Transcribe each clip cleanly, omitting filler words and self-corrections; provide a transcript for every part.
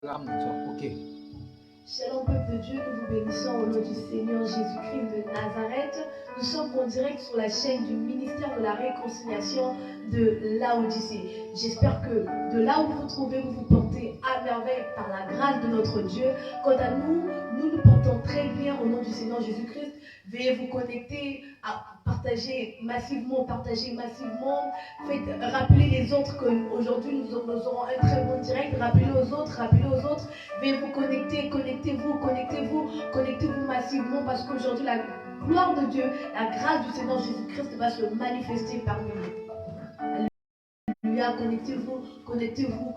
Ok. Shalom peuple de Dieu, nous vous bénissons au nom du Seigneur Jésus-Christ de Nazareth. Nous sommes en direct sur la chaîne du ministère de la réconciliation de Laodicée. J'espère que de là où vous vous trouvez, vous vous portez à merveille par la grâce de notre Dieu. Quant à nous, nous nous portons très bien au nom du Seigneur Jésus-Christ. Veuillez vous connecter, à partager massivement, Faites rappeler les autres qu'aujourd'hui nous aurons un très bon direct. Rappelez aux autres. Veuillez vous connecter, connectez-vous massivement parce qu'aujourd'hui la gloire de Dieu, la grâce du Seigneur Jésus-Christ va se manifester parmi nous. Alléluia, connectez-vous. Connectez-vous.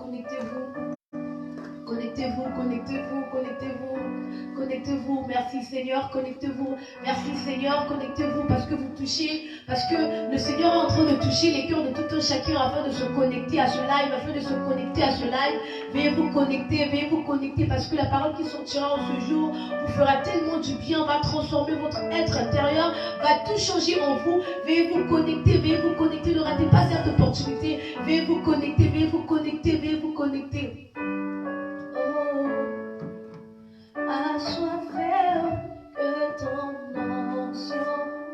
Merci Seigneur, connectez-vous. Merci Seigneur, connectez-vous parce que vous touchez, parce que le Seigneur est en train de toucher les cœurs de tout un chacun afin de se connecter à ce live, Veuillez vous connecter parce que la parole qui sortira en ce jour vous fera tellement du bien, va transformer votre être intérieur, va tout changer en vous. Veuillez vous connecter, ne ratez pas cette opportunité. Veuillez vous connecter. Assoiffé, que ton onction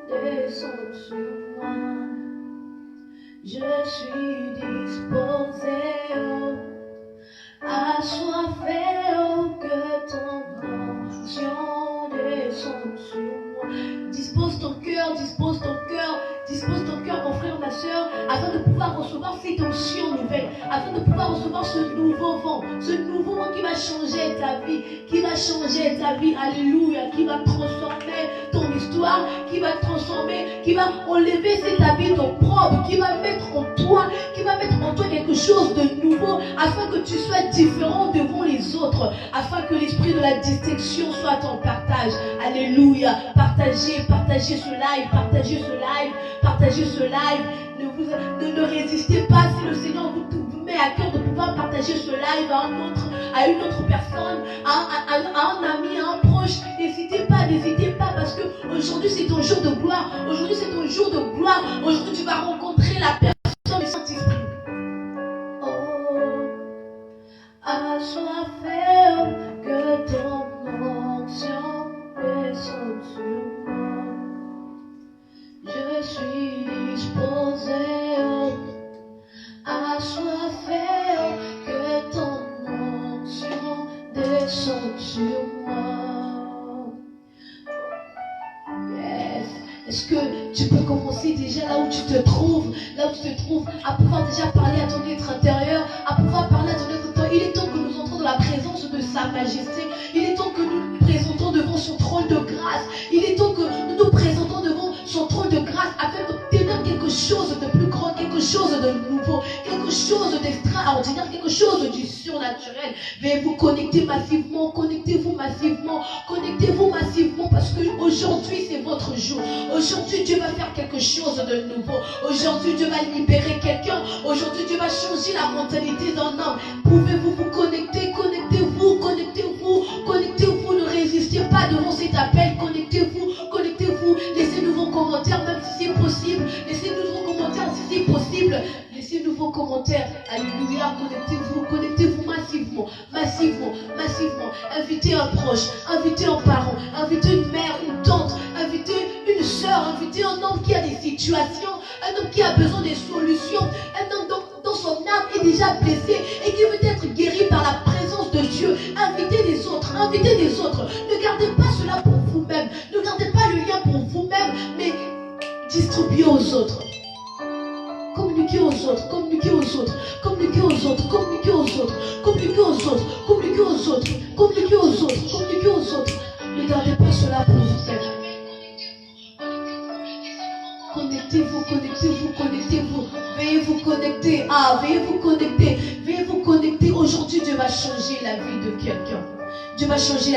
descende sur moi. Je suis disposé, assoiffé, que ton onction descende sur moi. Dispose ton cœur, mon frère, ma soeur, afin de pouvoir recevoir cette onction nouvelle, afin de pouvoir recevoir ce nouveau vent qui va changer ta vie, alléluia, qui va transformer ton histoire, qui va enlever cet habit propre, qui va mettre en toi quelque chose de nouveau, afin que tu sois différent devant les autres, afin que l'esprit de la distinction soit en partage, alléluia. Partagez ce live, ne résistez pas si le Seigneur vous met à cœur de pouvoir partager ce live à une autre personne, à un ami, à un proche. N'hésitez pas parce que aujourd'hui c'est ton jour de gloire. Aujourd'hui tu vas rencontrer la personne du Saint-Esprit. Assoiffé, que ton onction descende sur moi. Je suis disposé, assoiffé, que ton onction descende sur moi. Yes. Est-ce que tu peux commencer déjà là où tu te trouves, à pouvoir déjà parler à ton être intérieur, à pouvoir parler à ton être intérieur. Il est temps que nous entrons dans la présence de sa majesté. Il est temps que nous nous présentons devant son trône de grâce. Il est temps que nous nous présentons devant son trône de grâce afin d'obtenir quelque chose de plus grand, quelque chose de nouveau, quelque chose d'extraordinaire, quelque chose du surnaturel. Veuillez vous connecter massivement, connectez-vous massivement parce qu'aujourd'hui c'est votre jour. Aujourd'hui Dieu va faire quelque chose de nouveau. Aujourd'hui Dieu va libérer quelqu'un. Aujourd'hui Dieu va changer la mentalité d'un homme. Pouvez-vous vous connecter? Connectez-vous, ne résistez pas devant cet appel. Connectez-vous, laissez-nous vos commentaires même si c'est possible. Laissez-nous vos commentaires. Alléluia, connectez-vous massivement. Invitez un proche, invitez un parent, invitez une mère, une tante, invitez une soeur, invitez un homme qui a des situations, un homme qui a besoin des solutions, un homme dont son âme est déjà blessée et qui veut être guéri par la présence de Dieu. Invitez les autres. Ne gardez pas cela pour vous-même. Ne gardez pas le lien pour vous-même, mais distribuez aux autres. Communiquez aux autres. Ne gardez pas cela pour vous-même. Connectez-vous. Veuillez vous connecter. Aujourd'hui, Dieu va changer la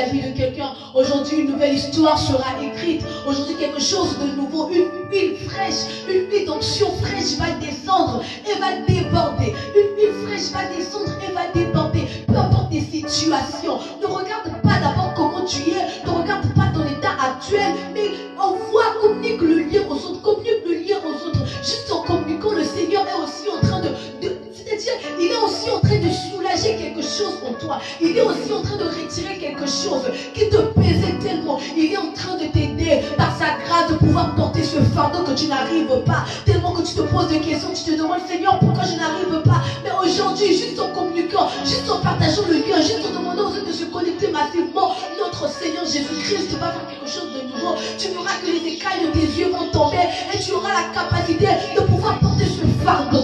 vie de quelqu'un. Aujourd'hui, une nouvelle histoire sera écrite. Aujourd'hui, quelque chose de nouveau, une huile fraîche, une huile d'onction fraîche va descendre et va déborder. Peu importe tes situations. Ne regarde pas d'abord comment tu es. Ne regarde pas ton état actuel. Mais communique le lien aux autres. Juste en communiquant, le Seigneur est aussi en train de c'est-à-dire, il est aussi en train de soulager quelque chose en toi. Il est aussi en train de retirer quelque chose qui te pesait tellement. Il est en train de t'aider par sa grâce de pouvoir porter ce fardeau que tu n'arrives pas. Tellement que tu te poses des questions, tu te demandes, Seigneur, pourquoi je n'arrive pas? Mais aujourd'hui, juste en communiquant, juste en partageant le lien, juste en demandant aux autres de se connecter massivement, notre Seigneur Jésus-Christ va faire quelque chose de nouveau. Tu verras que les écailles de tes yeux vont tomber et tu auras la capacité de pouvoir porter ce fardeau.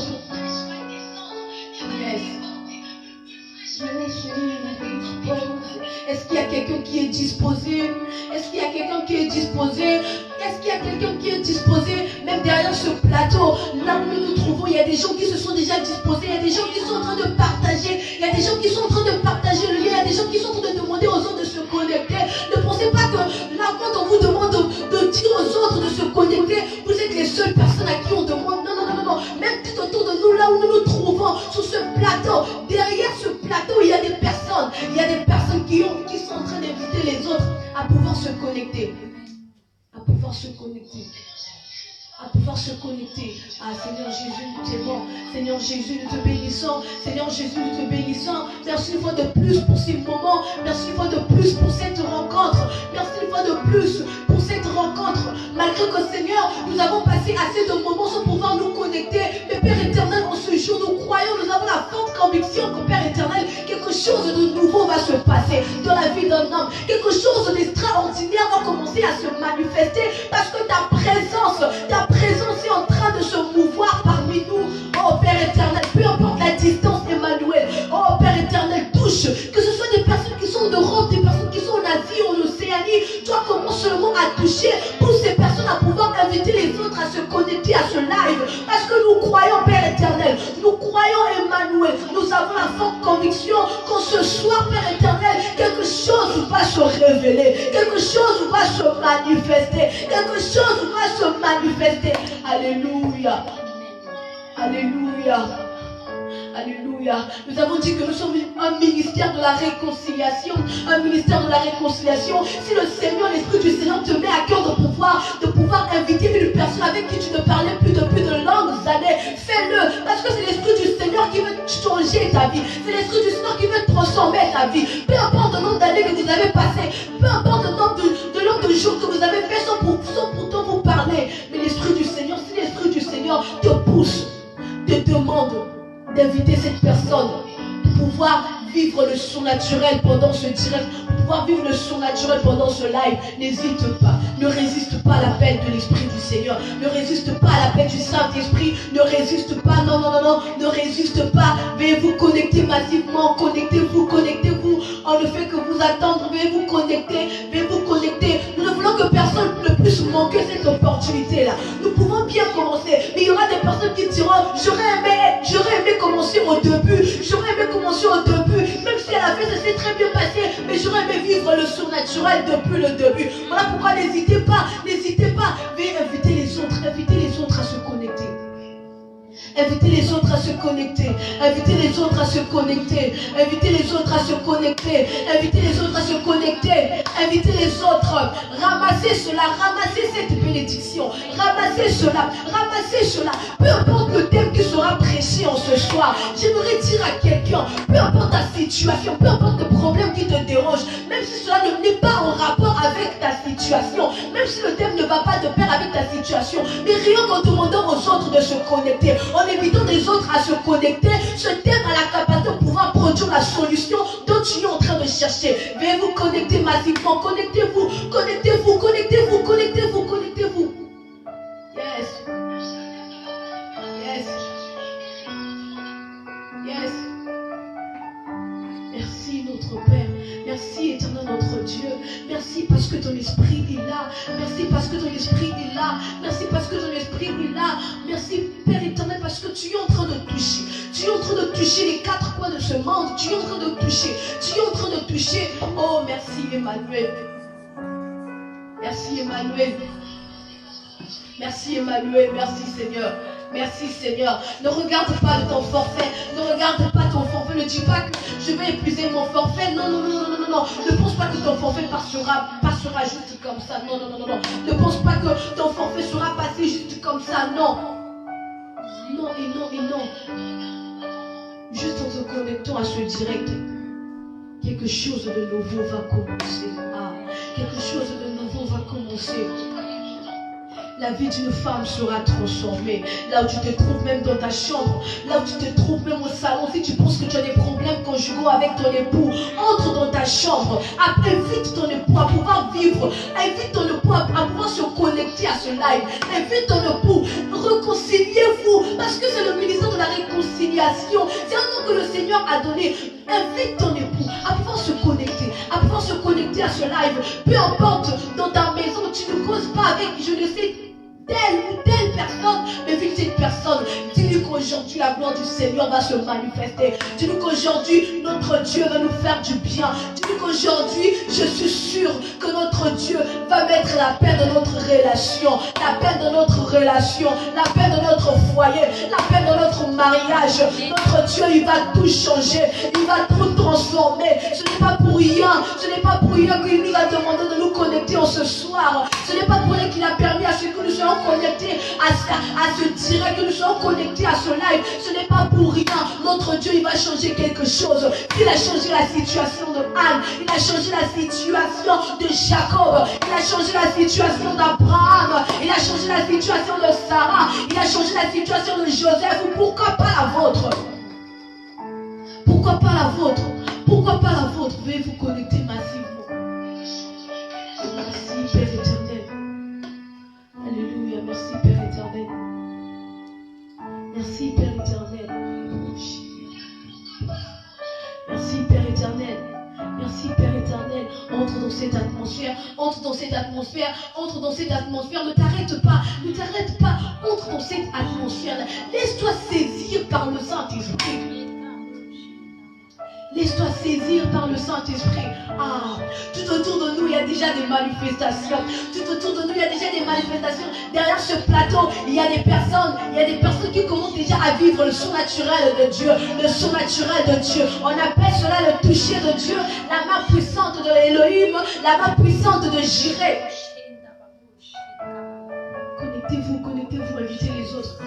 Est-ce qu'il y a quelqu'un qui est disposé? Est-ce qu'il y a quelqu'un qui est disposé? Est-ce qu'il y a quelqu'un qui est disposé? Même derrière ce plateau, là où nous nous trouvons, il y a des gens qui se sont déjà disposés. Il y a des gens qui sont en train de partager. Il y a des gens qui sont en train de partager le lien. Il y a des gens qui sont en train de demander aux autres de se connecter. Ne pensez pas que là, quand on vous demande de dire aux autres de se connecter, vous êtes les seules personnes à qui on demande. Non, non, non, non, non. Même tout autour de nous, là où nous nous trouvons, sur ce plateau, derrière ce plateau, il y a des personnes. Il y a des personnes qui sont en train d'inviter les autres à pouvoir se connecter. À pouvoir se connecter. À pouvoir se connecter. Ah, Seigneur Jésus, nous t'aimons. Seigneur Jésus, nous te bénissons. Seigneur Jésus, nous te bénissons. Merci une fois de plus pour ces moments. Merci une fois de plus pour cette rencontre. Merci une fois de plus pour cette rencontre. Malgré que, Seigneur, nous avons passé assez de moments sans pouvoir nous connecter. Mais Père éternel, en ce jour, nous croyons, nous avons la forte conviction que, Père éternel, quelque chose de nouveau va se passer dans la vie d'un homme. Quelque chose d'extraordinaire va commencer à se manifester parce que ta présence est en train de se mouvoir parmi nous. Oh Père éternel, peu importe la distance, Emmanuel. Oh Père éternel, touche. Que ce soit des personnes qui sont en Europe, des personnes qui sont en Asie, en Océanie. Toi, commence seulement à toucher pour ces personnes à pouvoir inviter les autres à se connecter à ce live. Parce que nous croyons, Père éternel, nous croyons, Emmanuel. Nous avons la forte conviction qu'en ce soir, Père éternel, quelque chose va se révéler. Quelque chose va se manifester. Quelque chose va se manifester. Alléluia. Alléluia. Alléluia. Nous avons dit que nous sommes un ministère de la réconciliation. Un ministère de la réconciliation. Si le Seigneur, l'Esprit du Seigneur te met à cœur de pouvoir inviter une personne avec qui tu ne parlais plus depuis de longues années, fais-le. Parce que c'est l'Esprit du Seigneur qui veut changer ta vie. C'est l'Esprit du Seigneur qui veut transformer ta vie. Peu importe le nombre d'années que vous avez passé, peu importe le nombre de jours que vous avez fait sans pourtant vous parler. Mais l'Esprit du Seigneur, si l'Esprit du Seigneur te pousse, te demande d'inviter cette personne pour pouvoir vivre le surnaturel pendant ce direct, pour pouvoir vivre le surnaturel pendant ce live, n'hésite pas, ne résiste pas à l'appel de l'Esprit du Seigneur, ne résiste pas à l'appel du Saint-Esprit, ne résiste pas, non, ne résiste pas, veuillez vous connecter massivement, connectez-vous, on ne fait que vous attendre, veuillez vous connecter, nous ne voulons que personne ne puisse manquer cette opportunité-là, nous pouvons bien commencer, mais il y aura des personnes qui diront, j'aurais aimé commencer au début, même si à la fin ça s'est très bien passé, mais j'aurais aimé vivre le surnaturel depuis le début. Voilà pourquoi n'hésitez pas, veuillez inviter les autres à se connecter. Invitez les autres à se connecter. Invitez les autres à se connecter. Invitez les autres à se connecter. Invitez les autres à se connecter. Invitez les autres. Ramassez cela. Ramassez cette bénédiction. Ramassez cela. Peu importe le thème qui sera prêché en ce soir. J'aimerais dire à quelqu'un, peu importe ta situation, peu importe le problème qui te dérange, même si cela n'est pas en rapport avec ta situation, même si le thème ne va pas de pair avec ta situation, mais rien qu'en demandant aux autres de se connecter, en invitant les autres à se connecter, ce thème a la capacité de pouvoir produire la solution dont tu es en train de chercher. Veuillez vous connecter massivement, connectez-vous. Yes. Merci notre Père. Merci éternel notre Dieu. Merci parce que ton esprit est là. Merci parce que ton esprit est là. Merci parce que ton esprit est là. Merci Père éternel parce que tu es en train de toucher. Tu es en train de toucher les quatre coins de ce monde. Tu es en train de toucher. Oh merci Emmanuel. Merci Emmanuel. Merci Seigneur. Merci Seigneur. Ne regarde pas ton forfait. Ne dis pas que je vais épuiser mon forfait. Non. Ne pense pas que ton forfait passera juste comme ça. Non. Ne pense pas que ton forfait sera passé juste comme ça. Non. Non. Juste en te connectant à ce direct, quelque chose de nouveau va commencer. Ah, quelque chose de nouveau va commencer. La vie d'une femme sera transformée. Là où tu te trouves même dans ta chambre, là où tu te trouves même au salon, si tu penses que tu as des problèmes conjugaux avec ton époux, entre dans ta chambre, invite ton époux à pouvoir vivre, invite ton époux à pouvoir se connecter à ce live, invite ton époux, réconciliez-vous, parce que c'est le ministère de la réconciliation, c'est un nom que le Seigneur a donné. Invite ton époux à pouvoir se connecter, à ce live, peu importe dans ta maison, tu ne causes pas avec, je ne sais, telle ou telle personne, mais vu que cette personne, dis-lui qu'aujourd'hui la gloire du Seigneur va se manifester. Dis-lui qu'aujourd'hui notre Dieu va nous faire du bien. Dis-lui qu'aujourd'hui je suis sûr que notre Dieu va mettre la paix dans notre relation, la paix dans notre relation, la paix dans notre foyer, la paix dans notre mariage. Notre Dieu, il va tout changer, il va tout transformer. Ce n'est pas pour rien, ce n'est pas pour rien qu'il nous a demandé de nous connecter en ce soir. Ce n'est pas pour rien qu'il a permis à ce que nous soyons connectés à ce direct, que nous soyons connectés à ce live. Ce n'est pas pour rien. Notre Dieu, il va changer quelque chose. Il a changé la situation de Anne, il a changé la situation de Jacob, il a changé la situation d'Abraham, il a changé la situation de Sarah, il a changé la situation de Joseph. Pourquoi pas la vôtre? Pourquoi pas la vôtre? Pourquoi pas la vôtre? Veuillez vous connecter massivement. Merci Père éternel. Alléluia, merci Père éternel. Merci Père éternel. Merci Père éternel. Merci Père éternel. Entre dans cette atmosphère, entre dans cette atmosphère, entre dans cette atmosphère. Ne t'arrête pas, ne t'arrête pas. Entre dans cette atmosphère. Laisse-toi saisir par le Saint-Esprit. Laisse-toi saisir par le Saint-Esprit. Ah, tout autour de nous, il y a déjà des manifestations. Tout autour de nous, il y a déjà des manifestations. Derrière ce plateau, il y a des personnes qui commencent déjà à vivre le surnaturel de Dieu. Le surnaturel de Dieu. On appelle cela le toucher de Dieu. La main puissante de Elohim. La main puissante de Jireh. Connectez-vous, connectez-vous, invitez les autres.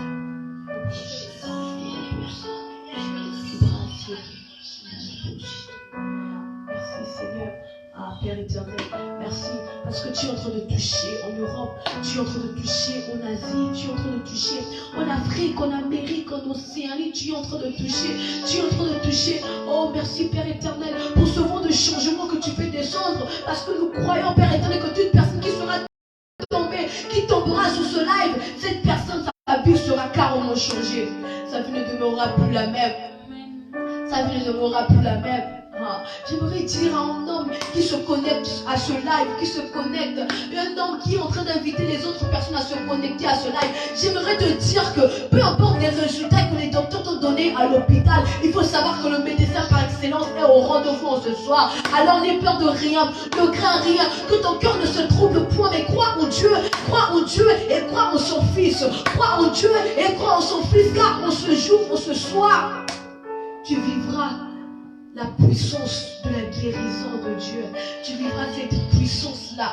Merci Seigneur. Ah Père éternel, merci parce que tu es en train de toucher en Europe, tu es en train de toucher en Asie, tu es en train de toucher en Afrique, en Amérique, en Océanie, tu es en train de toucher, tu es en train de toucher. Oh merci Père éternel pour ce vent de changement que tu fais descendre, parce que nous croyons Père éternel que toute personne qui sera tombée, qui tombera sur ce live, cette personne, sa vie sera carrément changée. Sa vie ne demeurera plus la même. Sa vie ne demeurera plus la même. Ah, j'aimerais dire à un homme qui se connecte à ce live, qui se connecte, un homme qui est en train d'inviter les autres personnes à se connecter à ce live. J'aimerais te dire que peu importe les résultats que les docteurs t'ont donnés à l'hôpital, il faut savoir que le médecin par excellence est au rendez-vous en ce soir. Alors n'aie peur de rien, ne crains rien, que ton cœur ne se trouble point, mais crois en Dieu et crois en son Fils. Crois en Dieu et crois en son Fils, car en ce jour, en ce soir, tu vivras la puissance de la guérison de Dieu. Tu vivras cette puissance-là.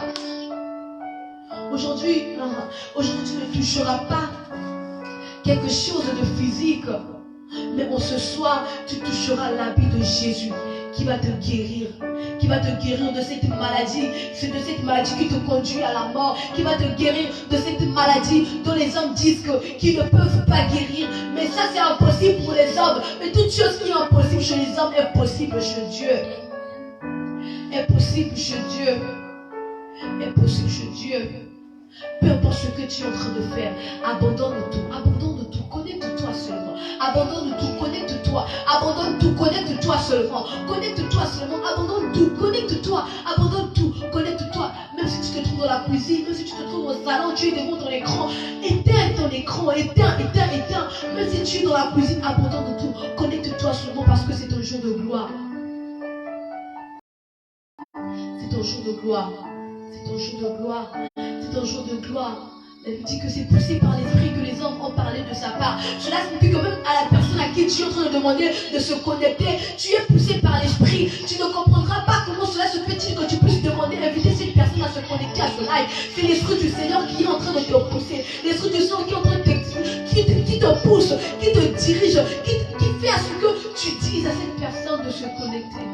Aujourd'hui, tu ne toucheras pas quelque chose de physique, mais en ce soir, tu toucheras l'habit de Jésus qui va te guérir. Qui va te guérir de cette maladie. C'est de cette maladie qui te conduit à la mort. Qui va te guérir de cette maladie dont les hommes disent qu'ils ne peuvent pas guérir. Mais ça c'est impossible pour les hommes. Mais toute chose qui est impossible chez les hommes est possible chez Dieu. Impossible chez Dieu. Impossible chez Dieu. Peu importe ce que tu es en train de faire, abandonne tout, connecte-toi seulement. Abandonne tout, connecte-toi. Abandonne tout, connecte-toi seulement. Connecte-toi seulement, abandonne tout, connecte-toi. Abandonne tout, connecte-toi. Même si tu te trouves dans la cuisine, même si tu te trouves au salon, tu es devant ton écran, éteins ton écran, éteins. Même si tu es dans la cuisine, abandonne tout, connecte-toi seulement parce que c'est un jour de gloire. C'est un jour de gloire. C'est un jour de gloire. C'est un jour de gloire. Elle dit que c'est poussé par l'esprit que les hommes ont parlé de sa part. Cela signifie que même à la personne à qui tu es en train de demander de se connecter, tu es poussé par l'esprit. Tu ne comprendras pas comment cela se fait-il que tu puisses demander, inviter cette personne à se connecter à ce live. C'est l'esprit du Seigneur qui est en train de te pousser. L'esprit du Seigneur qui est en train de qui te pousse, qui te dirige, qui fait à ce que tu dises à cette personne de se connecter.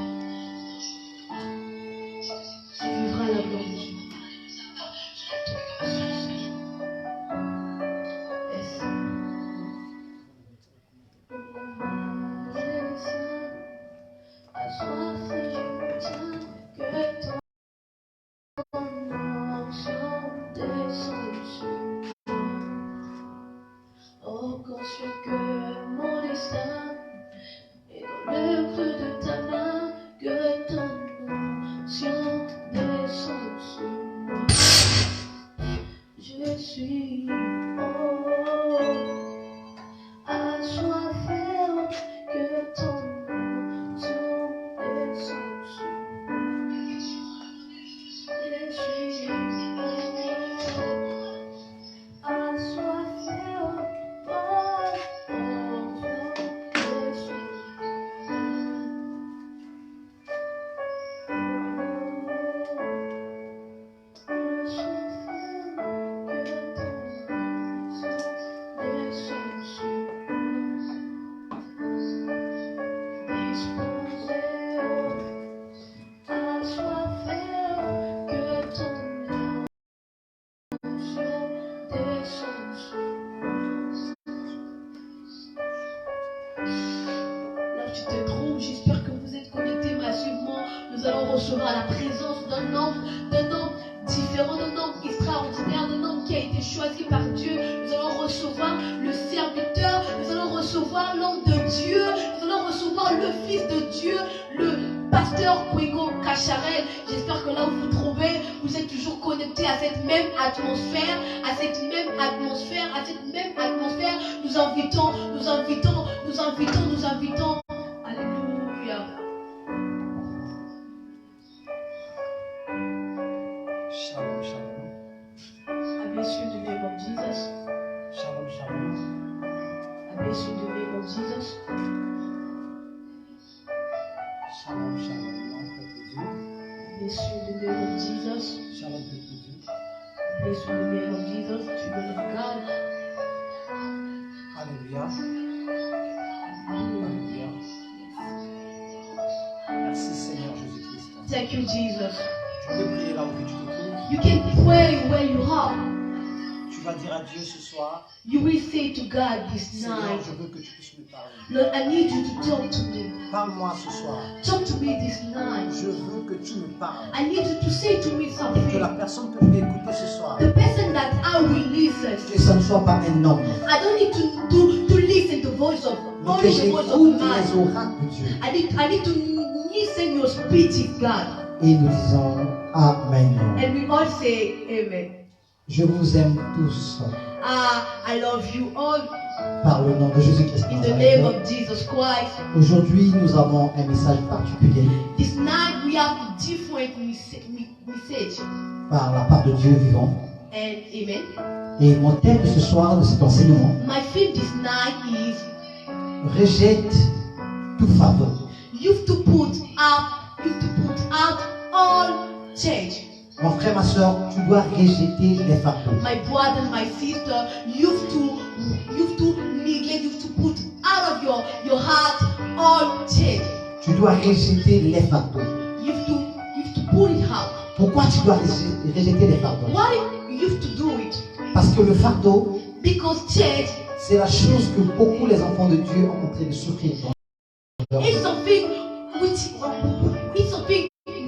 nous allons recevoir la présence d'un homme différent, d'un homme extraordinaire, d'un homme qui a été choisi par Dieu. Nous allons recevoir le serviteur, nous allons recevoir l'homme de Dieu, nous allons recevoir le fils de Dieu, le pasteur Kwego Kacharel. J'espère que là où vous vous trouvez, vous êtes toujours connectés à cette même atmosphère, à cette même atmosphère, à cette même atmosphère. Nous invitons. Alléluia. Shalom, shalom. I bless you in the name of Jesus. Shalom, shalom. I bless you in the name of Jesus. Shalom, shalom, peuple de Dieu. I bless you in the name of Jesus. Shalom, peuple de Dieu. I bless you in the name of Jesus, children of God. Alléluia. Alléluia. Merci Seigneur Jésus-Christ. Thank you, Jesus. Tu peux prier là où tu te trouves. You can pray where you are. Tu vas dire à Dieu ce soir, You will say to God this Seigneur, night, je veux que tu puisses me parler. Lord, I need you to talk to me. Parle-moi ce soir. Talk to me this night. Je veux que tu me parles. I need you to say to me Que something. la personne que je vais écouter ce soir, The person that I will listen. que ça ne soit pas un homme, I don't need to listen to the voice of mais que only the voice of j'écoute man. les oracles de Dieu. I need to listen your speech, God. Et nous disons Amen. And we all say amen. Je vous aime tous I love you all par le nom de Jésus-Christ. in the name of Jesus Christ. Aujourd'hui, nous avons un message particulier This night we have a different message. par la part de Dieu vivant. And amen. Et mon thème de ce soir, de cet enseignement, My theme this night is rejette tout fardeau. you have to put out all change. Mon frère, ma soeur, tu dois rejeter les fardeaux. My brother and my sister, you have to neglect, you have to put out of your heart all change. Tu dois rejeter les fardeaux. You have to put it out. Pourquoi tu dois rejeter les fardeaux? Why you have to do it? Parce que le fardeau, Because change c'est la chose que beaucoup les enfants de Dieu ont en train de souffrir dans leur vie. is something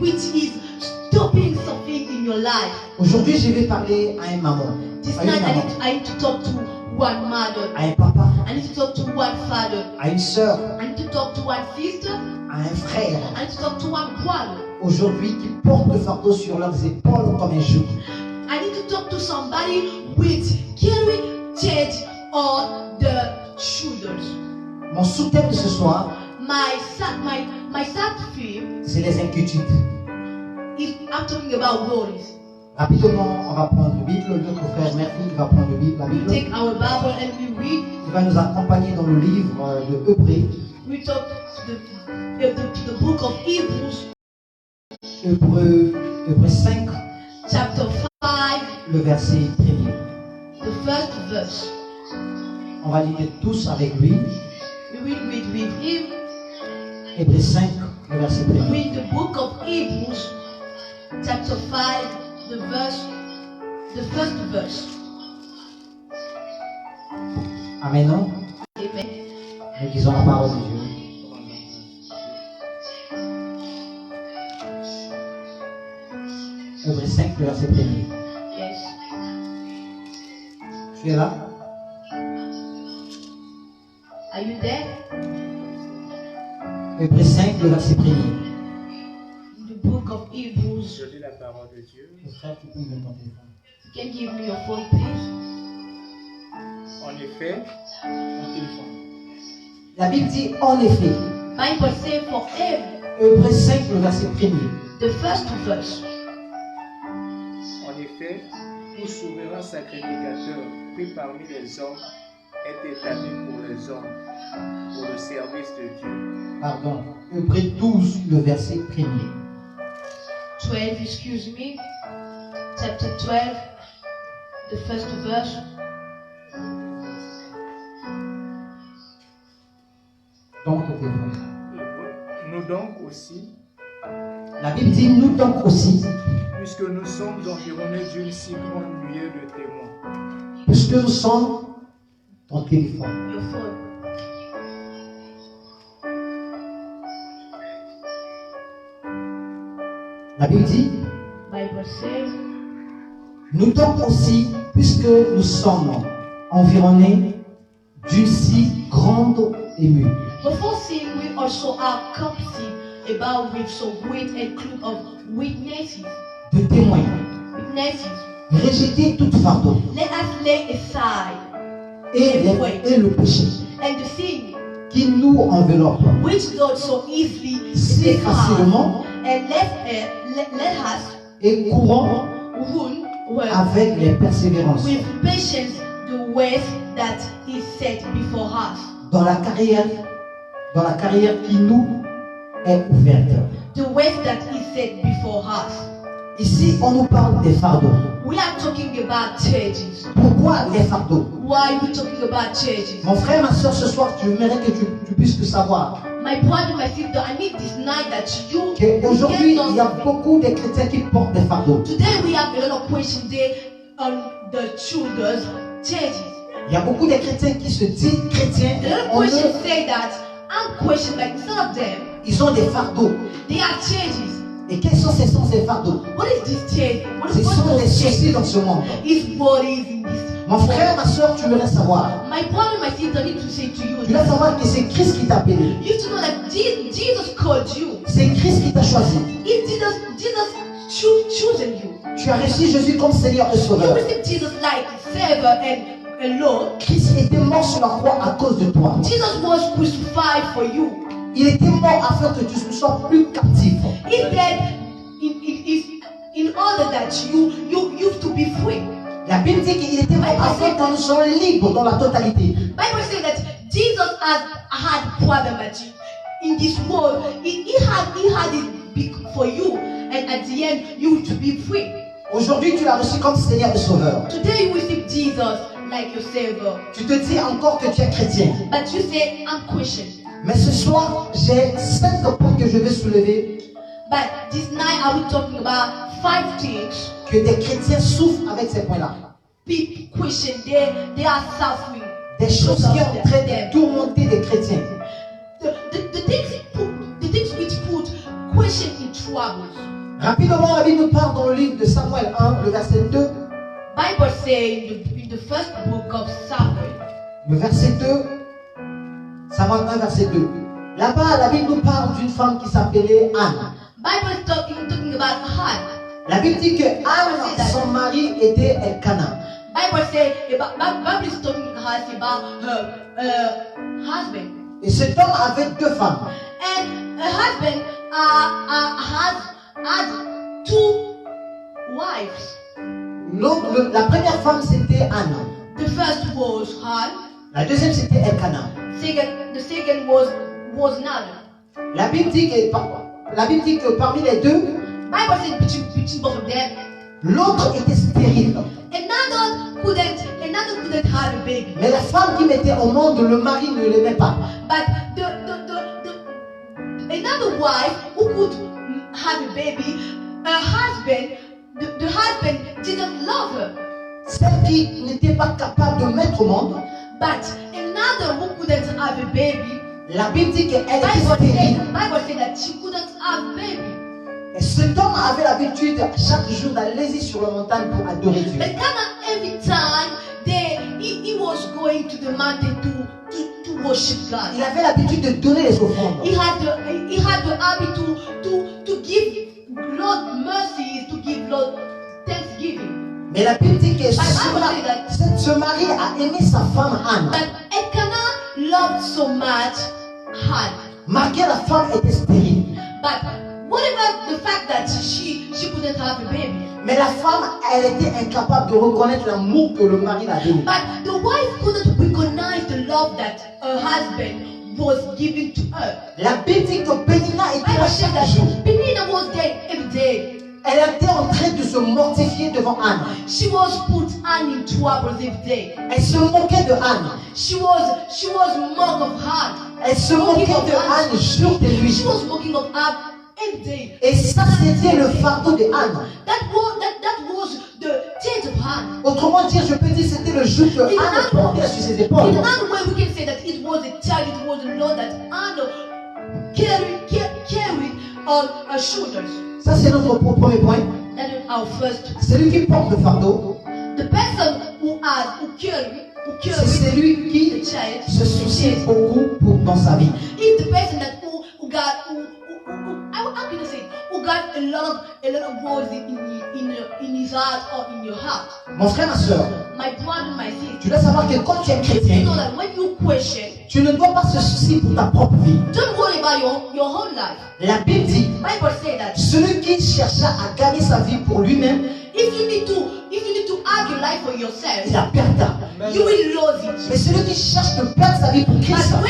which is stopping something in your life. Aujourd'hui, je vais parler à une maman, This à une night maman, I need to talk to one mother. à un papa, I need to talk to one father. à une sœur, I need to talk to one sister. à un frère. I need to talk to one brother. Aujourd'hui, qui portent le fardeau sur leurs épaules comme un joug. I need to talk to somebody with carry change on the shoulders. Mon sous-thème de ce soir, My sad theme c'est les inquiétudes. is I'm talking about worries. Rapidement, on va prendre la Bible. Notre frère Murphy va prendre la We Bible. take our Bible and we read. Il va nous accompagner dans le livre de Hébreux, We talk to the book of Hebrews, Hébreux 5, chapter 5, le verset 1er. the first verse. On va lire tous avec lui. We will read with him. Hébreux 5, le verset 1er. Read the book of Hebrews, chapter 5, the first verse. Amen. Non? Amen. Nous disons la parole de Dieu. Hébreux 5, le verset 1er. Yes. Tu es là? Are you there? Hébreux 5, le verset 1er. The book of Hebrews. Je lis la parole de Dieu. Frère, tu peux me donner ton téléphone. You can give me your phone, please. En effet, Ton téléphone. La Bible dit en effet. Bible says for him, Hébreux 5, le verset 1er. the first verse. en effet, tout souverain sacrificateur pris parmi les hommes est établi pour les hommes, pour le service de Dieu. Pardon. Hébreux 12, le verset 1er. 12, excuse me. Chapter 12, the first verse. Donc, ton téléphone. Nous donc aussi, La Bible dit nous donc aussi, puisque nous sommes environnés d'une si grande nuée de témoins, puisque nous sommes ton téléphone. Your phone. La Bible dit, Bible says, nous donc aussi, puisque nous sommes environnés d'une si grande émue, before sin, we also are compassed about with so great a cloud of witnesses. de témoins, Witnesses. rejetez tout fardeau Let us lay aside et le péché and the sin qui nous enveloppe which does so easily si beset us, facilement and let us et courant run well avec les persévérances with patience the way that is set before us. dans la carrière qui nous est ouverte. The way that is set before us. Ici, on nous parle des fardeaux. We are talking about churches. Pourquoi les fardeaux? Why are we talking about churches? Mon frère, ma soeur, ce soir, tu aimerais que tu puisses le savoir. My brother, my sister, I need this night that you Qu'aujourd'hui, get il y a us. beaucoup de chrétiens qui portent des fardeaux. Today we have a lot of questions there on the children's churches. Il y a beaucoup de chrétiens qui se disent chrétiens. A lot of En eux, questions say that I'm questioning like some of them. ils ont des fardeaux. They are churches. Et quels sont ces fardeaux? What is this church? Ce sont des soucis dans ce monde. Is what is in this? Mon frère, ma soeur, tu devrais savoir. My brother, my sister, need to say to you. Tu dois savoir que c'est Christ qui t'a appelé. You have to know that Jesus called you. C'est Christ qui t'a choisi. If Jesus chosen you. Tu as reçu Jésus comme Seigneur et You Sauveur. receive Jesus like Savior and Lord. Christ était mort sur la croix à cause de toi. Jesus was crucified for you. Il était mort afin que tu ne sois plus captif. He said in order that you have to be free. La Bible dit qu'il était mort afin que nous soyons libres dans la totalité. Bible says that Jesus had problem at you. In this world, he had it big for you, and at the end you have to be free. Aujourd'hui, tu l'as reçu comme Seigneur et Sauveur. Today you receive Jesus like your Savior, Tu te dis encore que tu es chrétien. but you say I'm Christian. Mais ce soir, j'ai 5 points que je vais soulever But this night I will talking about 5 things. que des chrétiens souffrent avec ces points-là. People Christian, they are suffering. Des choses qui sont en train de tourmenter des chrétiens. The things which put Christian in troubles. Rapidement, la Bible nous parle dans le livre de Samuel 1, le verset 2. Bible say in the first book of Samuel, Le verset 2, Samuel 1, verset 2. Là-bas, la Bible nous parle d'une femme qui s'appelait Anne. Bible is talking about Hannah. La Bible dit que Anne, son mari était Elkanah. Bible is talking about her husband. Et cet homme avait 2 femmes. And her husband had 2 wives. La première femme, c'était Anne. The first was Hannah. La deuxième, c'était Elkanah. The second was Nana. La Bible dit que parmi les deux, Bible said between both of them, l'autre était stérile. another couldn't have a baby. Mais la femme qui mettait au monde, le mari ne l'aimait pas. But another wife who could have a baby, her husband, the husband didn't love her. Celle qui n'était pas capable de mettre au monde, But another who couldn't have a baby, la Bible dit qu'elle était stérile. Bible said that she couldn't have a baby. Et cet homme avait l'habitude chaque jour d'aller sur la montagne pour adorer Dieu. But every time he was going to the mountain to worship God. Il avait l'habitude de donner les offrandes. He had the habit to give Lord mercies, to give Lord thanksgiving. Mais la Bible dit que ce mari a aimé sa femme Anne. But Elkanah loved so much Hannah. Malgré la femme était stérile. But whatever the fact that she couldn't have a baby. Mais la femme, elle était incapable de reconnaître l'amour que le mari l'a donné. But the wife couldn't recognize the love that her husband was giving to her. La Bible dit que Pénina était là Bible said chaque jour. that Penina was there every day. Elle était en train de se mortifier devant Anne. She was put Anne in troubles every day. Elle se moquait de Anne. She was mocked of Hannah. Elle se moquait de Anne jour et nuit. She was mocking of Hannah every day. Et ça, c'était le fardeau de Anne. That was the change of Hannah. Autrement dit, je peux dire c'était le joug que Anne portait sur ses épaules. In another way, we can say that it was a child, it was a Lord that Hannah carried on our shoulders. Ça, c'est notre premier point. That is our first. Celui qui porte le fardeau, The person who c'est carries celui the qui child se soucie beaucoup dans sa vie. is the person that who how can I say it? Who got a lot of words in his heart or in your heart. Mon frère, ma soeur, My brother, my tu sister, dois savoir que quand tu es you chrétien, know that when you question, tu ne dois pas se soucier pour ta propre vie. don't worry about your whole life. La Bible dit, Bible say that celui qui chercha à gagner sa vie pour lui-même, if you need to have your life for yourself, il la perdra. you will lose it. Mais celui qui cherche de perdre sa vie pour Christ, But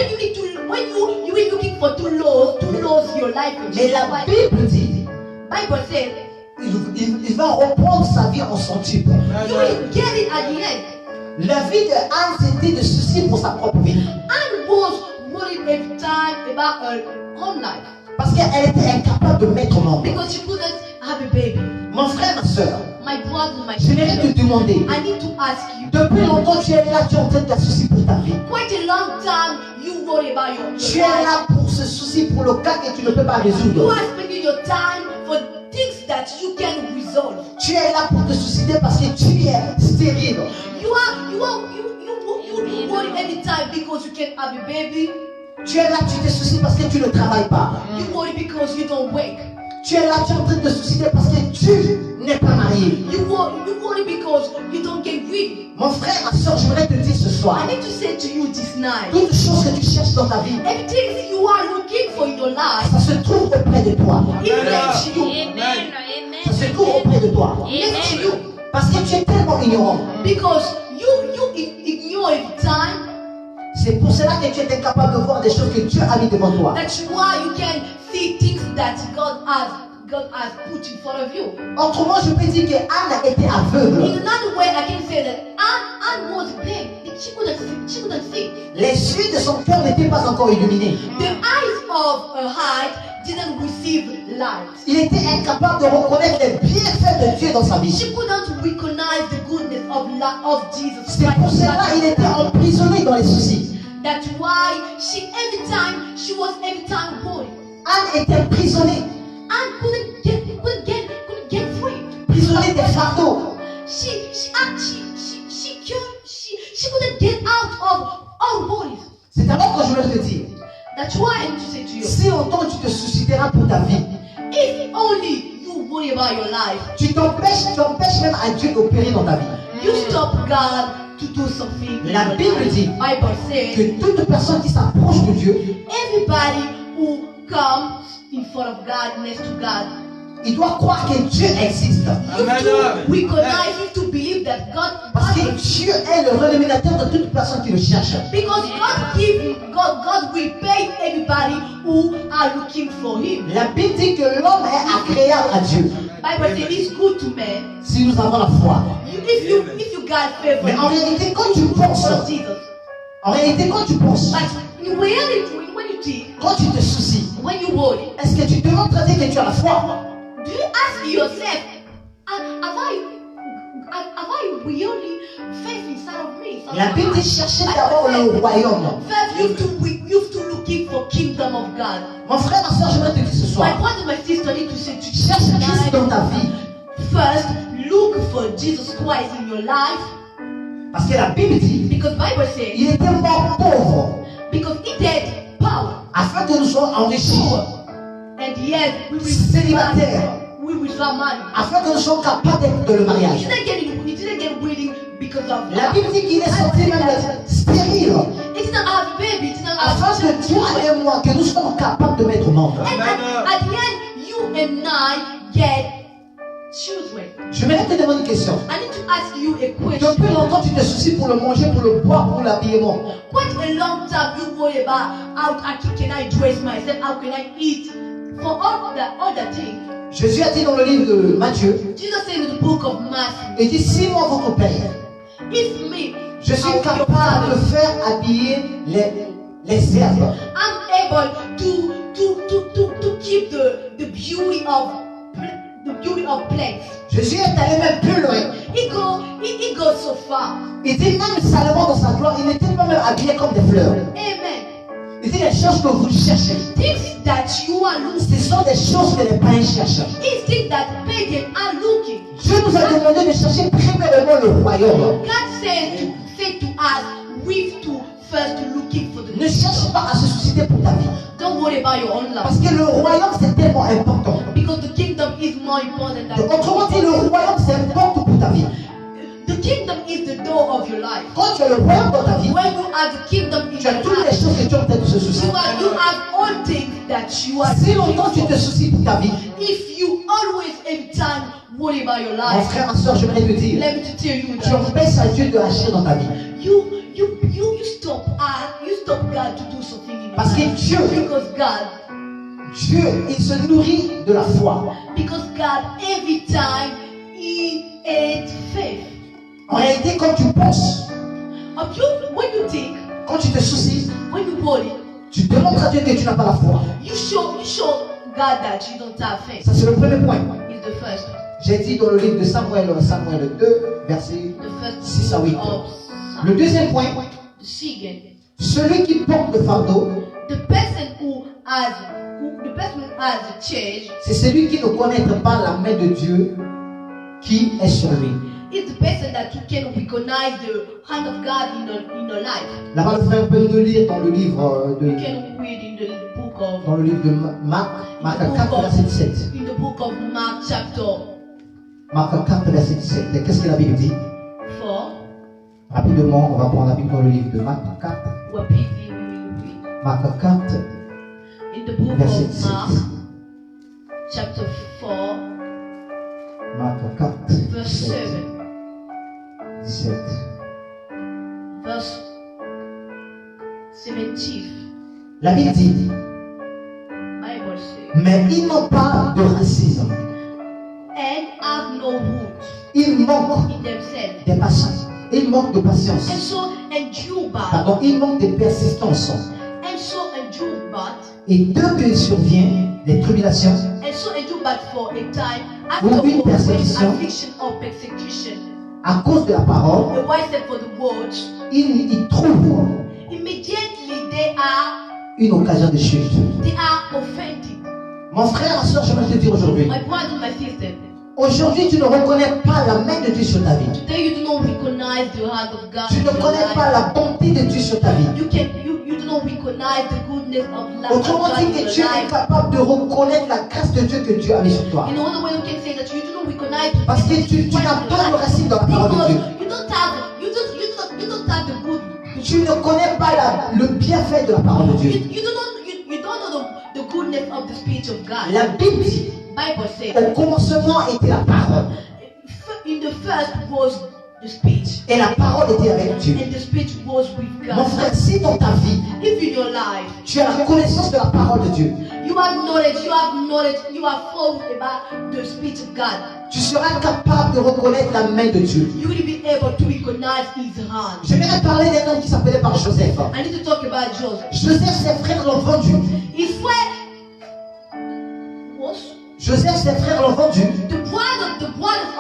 when you will looking for to lose your life for mais la Jesus, Bible dit, Bible says il va reprendre sa vie en son type. you will get it at the end. La vie de Anne, c'était de soucier pour sa propre vie. Anne was worried every time about her own life Parce qu'elle était incapable de mettre au monde. because she couldn't have a baby. Mon frère, ma soeur, My brother, my j'aimerais te sister, demander, I need to ask you. depuis longtemps tu es là, tu es en train de te soucier pour ta vie. Quite a long time you worry about your Tu es life. là pour se soucier pour le cas que tu ne peux pas You résoudre. are spending your time for things that you can resolve. Tu es là pour te soucier parce que tu es stérile. You worry every time because you can't have a baby. Tu es là, tu te soucies parce que tu ne travailles pas. You worry because you don't work. Tu es là, tu es en train de te soucier parce que tu n'es pas marié. You worry because you don't get rid. Mon frère, ma soeur, j'aimerais te dire ce soir, I need to say to you this night, toute chose que tu cherches dans ta vie, everything you are looking for in your life, ça se trouve auprès de toi. it next to you. Ça se trouve auprès de toi. Next to you. Parce que tu es tellement ignorant. Because you ignore every time. C'est pour cela que tu es incapable de voir des choses que Dieu a mis devant toi. That's why you can see things that God has put in front of you. Autrement, je peux dire qu'Anne était In aveugle. another way, I can say that Anne was blind. She couldn't see. Les yeux de son cœur n'étaient pas encore illuminés. The eyes of her heart didn't receive light. Il était incapable de reconnaître les bienfaits de Dieu dans sa vie. She couldn't recognize the goodness of Jesus C'est pour cela Christ. qu'il était emprisonné dans les soucis. That's why every time worried. Anne était emprisonnée, Anne couldn't get free. prisonnée des fardeaux. She couldn't get out of all worries. C'est alors que je veux te dire, That's why I need to say to you, si longtemps tu te susciteras pour ta vie, if only you worry about your life, tu empêches même à Dieu d'opérer dans ta vie. you stop God to do something. La Bible dit Bible says que toute personne qui s'approche de Dieu, everybody who comes in front of God, next to God, il doit croire que Dieu existe. you have to recognize, you have to believe that God Parce que Dieu est le rémunérateur de toute personne qui le cherche. because God will pay everybody who are looking for Him. La Bible dit que l'homme est agréable à Dieu Bible says it's good to man si nous avons la foi. if you got favor. Mais en réalité, quand tu penses, of Jesus. But in reality, when you think, quand tu te soucies, when you worry, est-ce que tu demandes très bien que tu as la foi? do you ask yourself, have I really faith inside of me? La Bible dit chercher d'abord le royaume. First, you have to looking for kingdom of God. Mon frère, ma soeur, j'aimerais te dire ce My soir, brother, my sister need to say to cherche Christ dans ta vie. first, look for Jesus Christ in your life, Parce que la Bible dit, because Bible says, il était mort pauvre, because He did power, afin que nous soyons enrichis, and yet we will célibataires, money. afin que nous soyons capables d'être dans le He mariage. didn't get wedding because of La Bible dit qu'il est sorti même stérile, He didn't have baby, he didn't have afin que Dieu et moi, que nous soyons capables de mettre au monde. And at the end, you and I get children. Je vais te demander une question. I need to ask you a question. Depuis longtemps, tu te soucies pour le manger, pour le boire, pour l'habillement. Quite a long time you worry about how can I dress myself, how can I eat, for all the things. Jésus a dit dans le livre de Matthieu, Jesus said in the book of Matthew, il dit, si moi votre Père, if me, je suis I'm your capable de father, faire habiller les herbes, I'm able to keep the beauty of plants. Jésus est allé même plus loin. He goes so far. Il dit même Salomon dans sa gloire, il n'était pas même habillé comme des fleurs. Amen. Il dit les choses que vous cherchez. things that you are looking, Ce sont des choses que les païens cherchent. is things that pagans are looking. Dieu nous a demandé de chercher premièrement le royaume. God said to us, we've to first looking for the Ne cherche pas à se soucier pour ta vie. Don't worry about your own Parce life. que le royaume c'est tellement important. Because the kingdom is more important than Autrement dit, le royaume c'est important pour ta vie. the kingdom is the door of your life. Quand tu as le royaume dans ta vie, When you have the kingdom in tu as your toutes les life, choses que tu as peut-être se soucier. you have all things that you are Si looking longtemps tu te for. soucies pour ta vie, If you always every time worry about your mon life, frère, ma soeur, j'aimerais te dire, let me to tell you tu that empêches à Dieu de agir dans ta vie. you stop God to do something in your Parce que life. Dieu, Because il se nourrit de la foi. God every time He ate faith. En réalité, quand tu penses, When you think, quand tu te soucies, when you worry, tu demandes à Dieu que tu n'as pas la foi. you show God that you don't have faith. Ça, c'est le premier point. Is the first. J'ai dit dans le livre de Samuel 2, verset The first 6 à 8. of Le deuxième point, the second. celui qui porte le fardeau, The person who has the change c'est celui qui ne connaît pas la main de Dieu qui est sur lui. is the person that you can recognize the hand of God in your life. Là-bas, le frère peut nous lire dans le livre You can read in the book of dans le livre de Marc, Marc 4, verset 17. in the book of Mark chapter Marc 4, verset 17. Qu'est-ce que la Bible dit? 4. Rapidement, on va prendre la Bible dans le livre de Marc 4. What we read Marc 4, in the book verset of Mark 17. chapter 4 Marc 4, verse 7 17. verse 17. La Bible dit, Bible says, mais ils n'ont pas de racisme. and have no root Ils manquent in themselves, de patience. Ils manquent de patience. and so endure bad, Pardon, ils manquent de persistance. and so endure bad, Et dès que surviennent les tribulations, and so endure bad for a time. Ou une Afterwards, when persécution. affliction or persecution, à cause de la parole, the wise said for the words, ils trouvent immediately they are une occasion de chute. offended. Mon frère, ma soeur, je vais te dire aujourd'hui. My brother, my sister, Aujourd'hui, tu ne reconnais pas la main de Dieu sur ta vie. today you do not recognize the hand of God Tu in ne your connais pas life. la bonté de Dieu sur ta vie. You do not recognize the goodness of God Autrement dit, in que your tu es life. incapable de reconnaître la grâce de Dieu que Dieu a mis sur toi. In another way, we can say that you do not recognize the Parce que goodness tu of God n'as in your pas de life. racine dans la parole de Dieu. Because you don't have the good. Tu ne connais pas le bienfait de la parole de Dieu. You don't know the goodness of the speech of God. La Bible dit, Bible says, au commencement était la parole. in the first was the speech, Et la parole était avec Dieu. and the speech was with Mon God. frère, si dans ta vie, If in your life tu as la connaissance de la parole de Dieu, you have knowledge, you have thought about the speech of God, tu seras capable de reconnaître la main de Dieu. you will be able to recognize His hand. Je vais te parler d'un homme qui s'appelait par Joseph. I need to talk about Joseph. Joseph, ses frères l'ont vendu. His friend was Joseph, ses frères l'ont vendu. the brothers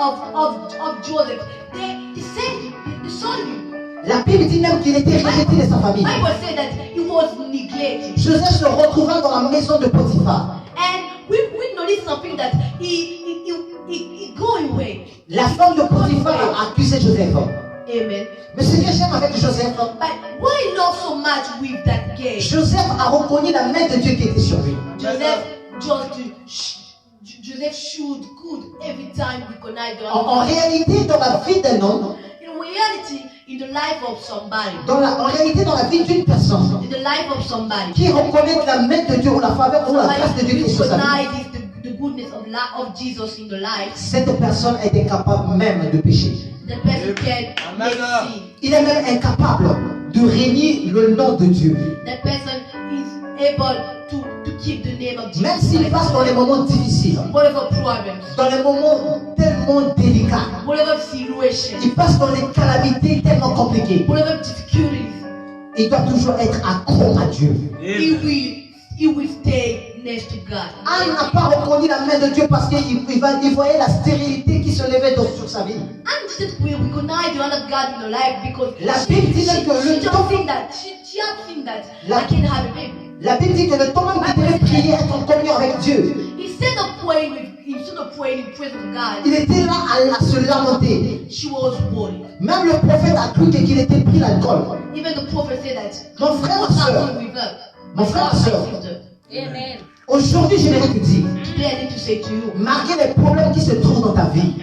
of Joseph. They sold him. La Bible dit même qu'il était rejeté de sa famille. Bible said that he was neglected. Joseph se retrouva dans la maison de Potiphar. And we noticed something that he go away. La femme de Potiphar a accusé Joseph. Amen. Mais ce que j'aime avec Joseph, But what I love so much with that game, Joseph a reconnu la main de Dieu qui était sur lui. Joseph could every time recognize the En réalité, dans la vie d'un homme, in reality, in the life of somebody, en réalité, dans la vie d'une personne in the life of somebody, qui reconnaît la main de Dieu ou la faveur ou la grâce de Dieu qui est sur sa vie, recognizes the goodness of Jesus in the life, cette personne est incapable même de pécher. the person can make sin. Il est même incapable de régner le nom de Dieu. That person is able to keep the name of Jesus. Même s'il passe dans les moments difficiles, Whatever problems, dans les moments tellement délicats, whatever situation, il passe dans les calamités tellement compliquées, whatever difficulties, il doit toujours être accro à Dieu. he will stay next to God. Anne n'a pas reconnu la main de Dieu parce qu'il voyait la stérilité qui se levait sur sa vie. And didn't we recognize the hand of God in her life because La Bible dit même que le she temps, just think that she she had seen that La- I can have a baby. La Bible dit que le temps même qu'il devait prier, être en communion avec Dieu, Instead of praying in presence of God, il était là à se lamenter. she was worried. Même le prophète a cru qu'il était pris l'alcool. Even the prophet said that. Mon frère, ma What's soeur, happening with her? mon frère, ma soeur, My sister. Amen. aujourd'hui j'aimerais te dire, Today I need to say to you, malgré les problèmes qui se trouvent dans ta vie,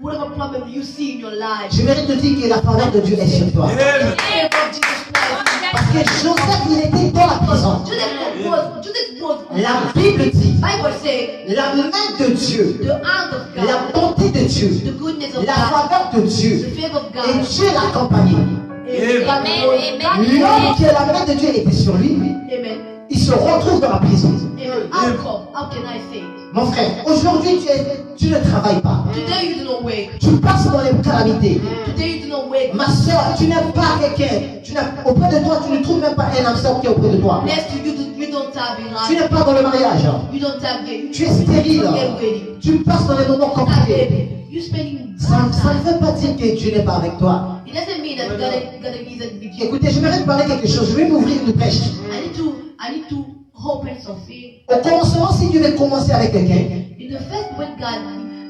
whatever problem you see in your life, j'aimerais te dire que la faveur de Dieu est sur toi. the favor of Jesus Christ. Parce que Joseph, il était dans la prison. Joseph was La Bible dit, Bible says la main de Dieu, the hand of God, la bonté de Dieu, the goodness of la God, faveur de the Dieu, favor of et God. Dieu l'accompagnait. L'homme que la main de Dieu était sur lui, Amen. il se retrouve dans la prison. Amen. How can I say it? Mon frère, aujourd'hui tu ne travailles pas. Today you do not work. Tu passes dans les calamités. Today you do not work. Ma soeur, tu n'es pas quelqu'un. Auprès de toi, tu ne trouves même pas un âme sœur qui est auprès de toi. Next to you, you don't have a Tu life. n'es pas dans le mariage. You don't have get. Tu es stérile. You get ready. Tu passes dans les moments Not compliqués. baby. You spending Ça time. ne veut pas dire que Dieu n'est pas avec toi. It doesn't mean that God isn't with you. Écoutez, j'aimerais te parler quelque chose. Je vais m'ouvrir une brèche. I need to open something. Au commencement, si Dieu veut commencer avec quelqu'un, In the first when God,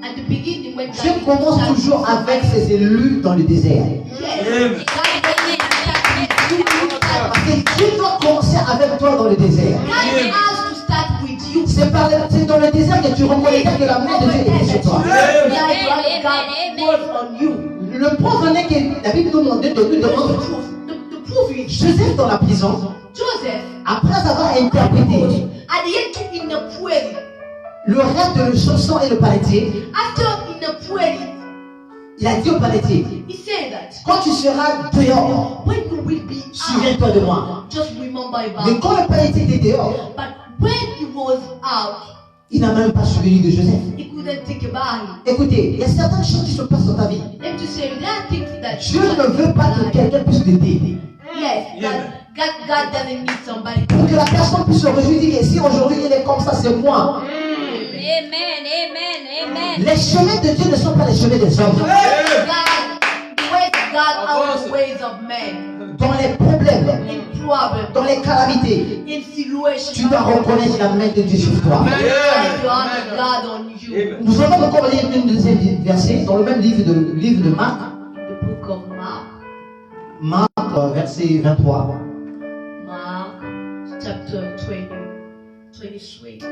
at the beginning when Dieu God commence toujours avec ses élus dans le désert. Yes. God Parce que Dieu doit commencer avec toi dans le désert. has to start with you. C'est dans le désert que tu reconnaîtras que la main de Dieu est sur toi. God was on you. Le preuve en est que la Bible nous demande The proof is Joseph dans la prison, Joseph après avoir interprété at the end in the prayer. le rêve de le chanson et le palettier, After in the prayer, il a dit au palettier, he said that quand tu seras dehors, when you will be out, souviens-toi de moi. just remember about Mais it. quand le palettier était dehors, But when he was out, il n'a même pas souvenu de Joseph. he couldn't think about it. Écoutez, il y a certaines choses qui se passent dans ta vie. Let me just say, there are things that Dieu ne veut pas que quelqu'un puisse t'aider. Yes, God doesn't need somebody. Pour que la personne puisse se réjouir, dire que si aujourd'hui il est comme ça, c'est moi. Amen. Amen. Amen. Les chemins de Dieu ne sont pas les chemins des hommes. God, the ways of God are the ways of men. Dans les problèmes, In problems, dans les calamités, in situations, tu dois reconnaître la main de Dieu sur toi. the hand of God on you. Nous allons encore lire une deuxième verset dans le même livre de Marc. In the book of Mark, Marc, verset 23. Mark chapter 20, 23,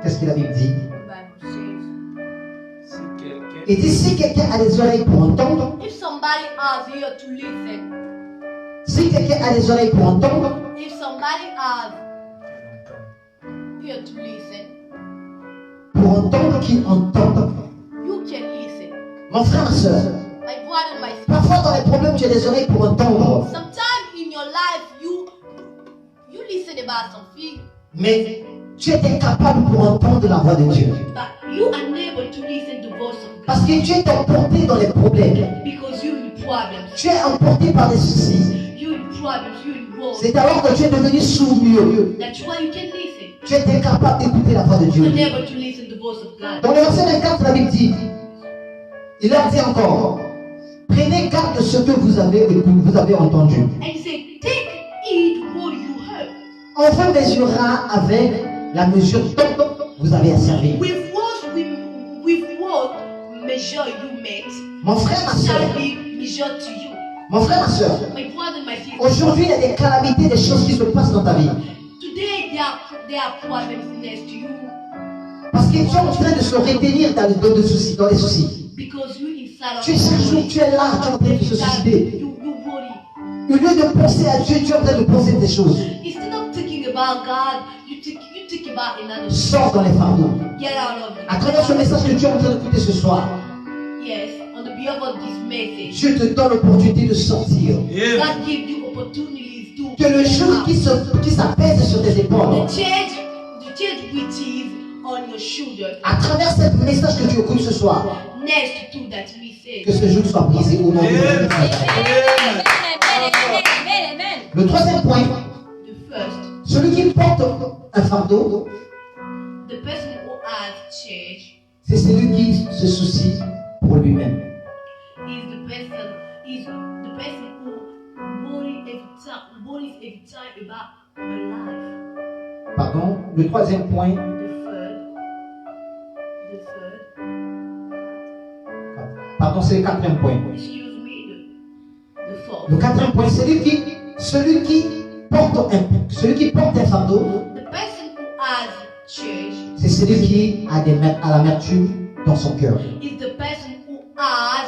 Qu'est-ce que la Bible dit? the Bible says, Si quelqu'un Il dit si quelqu'un a des oreilles pour entendre, if somebody has ear to listen, si quelqu'un a des oreilles pour entendre, if somebody has ear to listen, pour entendre qu'il entende. you can listen. Mon frère, ma soeur, My brother, my sister. parfois dans les problèmes, tu as des oreilles pour entendre. Sometimes in your life you listen about something, Mais tu es incapable pour entendre la voix de Dieu. but you are unable to listen to the voice of God Parce que tu es emporté dans les problèmes. because you're in problems. Tu es emporté par les soucis. You're in problems. You're in woes. C'est alors que tu es devenu sourd-muet. That's why you can listen. Tu es incapable d'écouter la voix de Dieu. You're unable to listen to the voice of God. Dans le verset 24, la Bible dit, il leur dit encore, prenez garde de ce que vous avez entendu. And he said, take heed what you heard. On vous mesurera avec la mesure dont vous avez asservi. With what measure you met, Mon frère, ma soeur, shall be measured to you. mon frère, ma soeur, My brother, my sister. aujourd'hui il y a des calamités, des choses qui se passent dans ta vie. Today there are problems next to you Parce que tu es en train de se retenir dans les soucis. because you inside of Tu es chaque jour, tu es là, tu es en train de se suicider. You worry. Au lieu de penser à Dieu, tu es en train de penser des choses. Instead of thinking about God, you think about another. Sors dans les fardeaux. Get out of it. À travers ce message que tu es en train d'écouter ce soir, Yes, on the behalf of this message, Dieu te donne l'opportunité de sortir. God gives you opportunities to Que le jour qui s'apaise sur tes épaules, the change which is on your shoulder. à travers ce message que tu écoutes ce soir, Next to that we que say. ce jour soit brisé au nom de Jésus. Le troisième point, The first, celui qui porte un fardeau, the person who has change c'est celui qui se soucie pour lui-même. is the person who worries every time about her life. Pardon. Le troisième point. The third, Pardon, c'est le quatrième point. excuse me, the fourth. Le quatrième point, celui qui porte un fardeau, The person who has change c'est celui qui a à l'amertume dans son cœur. is the person who has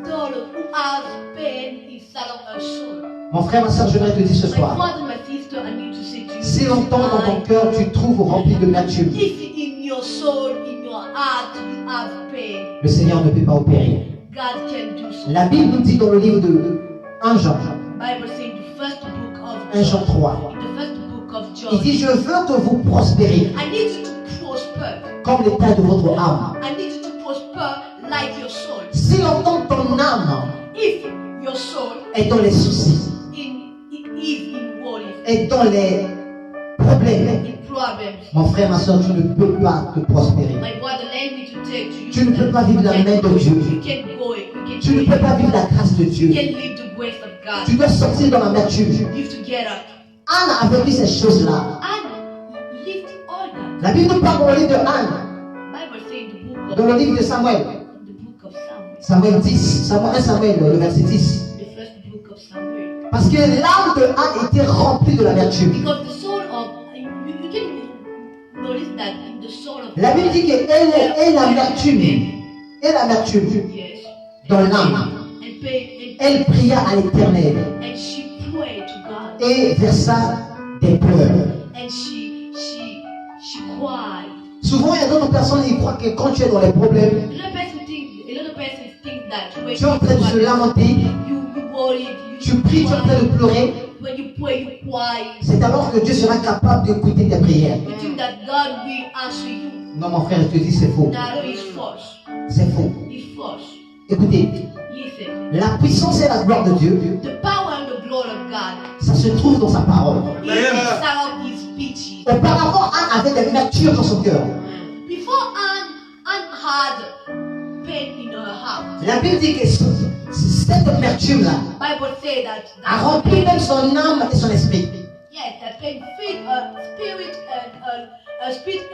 dollar, who has pain inside of her soul. Mon frère, ma soeur, je voudrais te dire ce My soir. brother, my sister, I need to say to you, Si longtemps dans ton cœur tu trouves rempli de amertume, if in your soul, in your heart, you have pain, le Seigneur ne peut pas opérer. God can do so. La Bible nous dit dans le livre de 1 Jean, Bible says the first book of 1 Jean 3, in the first book of il John, dit, je veux que vous prospériez I need you to prosper. comme l'état de votre âme. I need you to prosper like your soul. Si longtemps ton âme If your soul est dans les soucis, is in worries, est dans les problèmes, in problems, mon frère, ma soeur, tu ne peux pas te prospérer. my brother, let me to take to you. Tu ne peux pas vivre la main de Dieu. You can go it. You Tu ne peux pas vivre la grâce de Dieu. can live the grace of God. Tu dois sortir dans l'amertume. You have to get up Anne a vécu ces choses-là. and live all that. La Bible nous parle dans le livre de Anne, Bible says in the book dans of le livre de Samuel. Samuel 10, 1 Samuel, le verset 10. the first book of Samuel. Parce que l'âme de Anne était remplie de l'amertume. Because the soul of you can notice that in the soul of La Bible dit qu'elle est l'amertume. Et l'amertume yes, dans l'âme. and pay Elle pria à l'Éternel and she prayed to God et versa des pleurs. and she cried. Souvent, il y a d'autres personnes qui croient que quand tu es dans les problèmes, A lot of persons think that when tu es en train de se lamenter, you worried, tu pries, tu es en train de pleurer. when you pray, you cry. C'est alors que Dieu sera capable d'écouter tes prières. You think that God will answer you. Non, mon frère, je te dis, c'est faux. That is false. C'est faux. It's false. Écoutez, Listen. la puissance et la gloire de Dieu, The power and the glory of God ça se trouve dans sa parole. is inside of his speeches. Auparavant, Anne avait de l'amertume dans son cœur. Before Anne had pain in her heart. La Bible dit que cette amertume-là Bible say that a rempli même son âme et son esprit. yes, that pain feed a spirit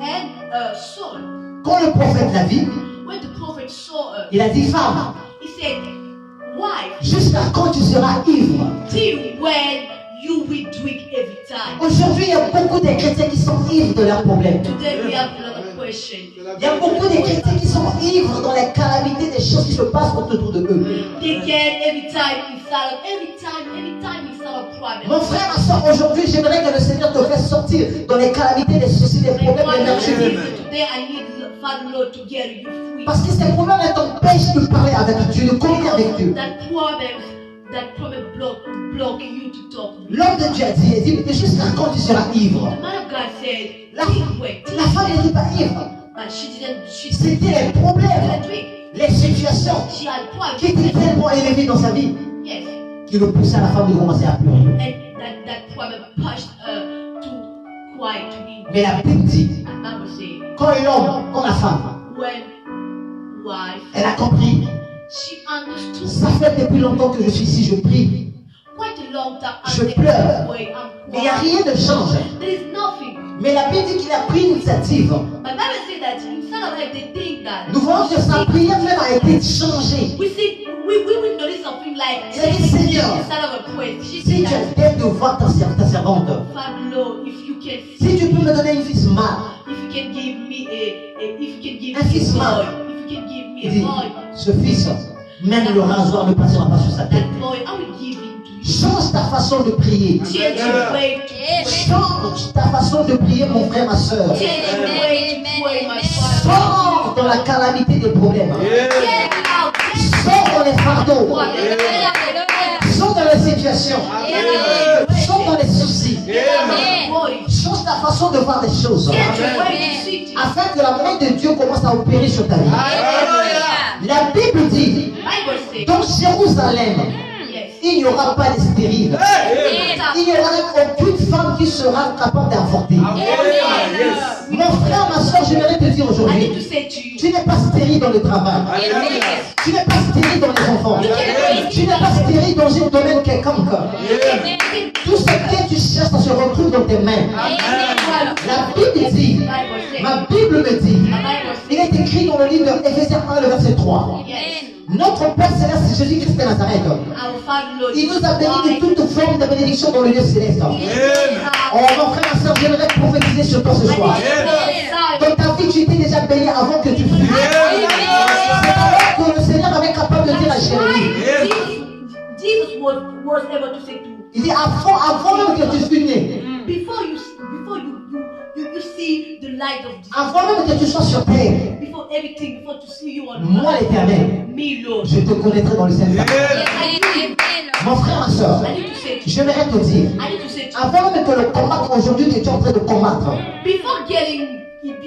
and a soul. Quand le prophète l'a vit, When the prophet saw her, il a dit, femme, he said, wife, jusqu'à quand tu seras ivre? till when you will drink every time. Aujourd'hui, il y a beaucoup de chrétiens qui sont ivres de leurs problèmes. Today we have a lot of questions. Il y a beaucoup de chrétiens qui sont ivres dans les calamités des choses qui se passent autour de eux. They get every time inside of problem. Mon frère, ma soeur, aujourd'hui, j'aimerais que le Seigneur te fasse sortir dans les calamités, des soucis, des My problèmes, des brother, merveilles. today I need Father Lord to get you free. Parce que ces problèmes t'empêchent de parler avec Dieu, de communiquer avec Dieu. That problem block you to talk. L'homme de Dieu a dit, il dit, mais jusqu'à quand tu seras ivre? The man of God said, La, wait. la femme n'était pas ivre. But she didn't C'était les problèmes, drink. les situations She had qui problems. étaient tellement élevées dans sa vie Yes. qui le poussaient à la femme de commencer à pleurer. And that problem pushed her to cry to me. Mais la Bible dit, And Bible say, quand l'homme, quand la femme, when wife, elle a compris, she understood ça fait depuis longtemps que je suis ici, je prie, quite a long time. Je and pleure. way and mais il n'y a cry. rien de change. There is nothing. Mais la Bible dit qu'il a pris l'initiative. My Bible says that instead of like they think that Nous voyons que sa prière même a été changée. we see we will notice something like Il a dit, Seigneur, instead of a praise. She si said tu that as bien de voir ta servante, Father Lord, if you can si tu peux me donner une fils mâle, if you can give me if you can give Un me fils a mâle. boy, if you can give me il a dit, boy, ce fils, même le rasoir ne passera pas sur sa tête. that boy I will give him to you. Change ta façon de prier. Change your way to pray. Change ta façon de prier, mon frère, ma soeur. Change your way to pray, my father. Sors dans la calamité des problèmes. Get out. Sors dans les fardeaux. Sors dans les situations. Sors dans les soucis. Change ta façon de voir les choses. Get your way to see things. Afin que la main de Dieu commence à opérer sur ta vie. La Bible dit, Bible says dans Jérusalem, yes. il n'y aura pas de stérile. Il n'y aura même aucune femme qui sera capable d'avorter. Mon frère, ma soeur, j'aimerais te dire I need aujourd'hui, to say to you, tu n'es pas stérile dans le travail. Tu n'es pas stérile dans les enfants. Tu n'es pas prospérer dans un domaine quelconque. Tout ce que tu cherches, ça se retrouve dans tes mains. La Bible dit, ma Bible me dit, il est écrit dans le livre d'Éphésiens 1, le verset 3. Notre Père Céleste, Jésus-Christ de Nazareth, il nous a bénis de toute forme de bénédiction dans le lieu céleste. Oh, mon frère, ma soeur, j'aimerais prophétiser sur toi ce soir. Dans ta vie, tu étais déjà béni avant que tu fûs. C'est alors que le Seigneur avait capable de dire à Jérémie. Jesus was able to say to Il dit avant même que tu fûs né, before you see the light of Jesus, avant même que tu sois sur terre, before everything, before to see you on moi l'Éternel, me, Lord. je te connaîtrai dans le Seigneur. Mon frère, ma soeur, I need to say to you, j'aimerais te dire, I need to say to you, avant même que le combat qu'aujourd'hui que tu es en train de combattre, before getting troubles,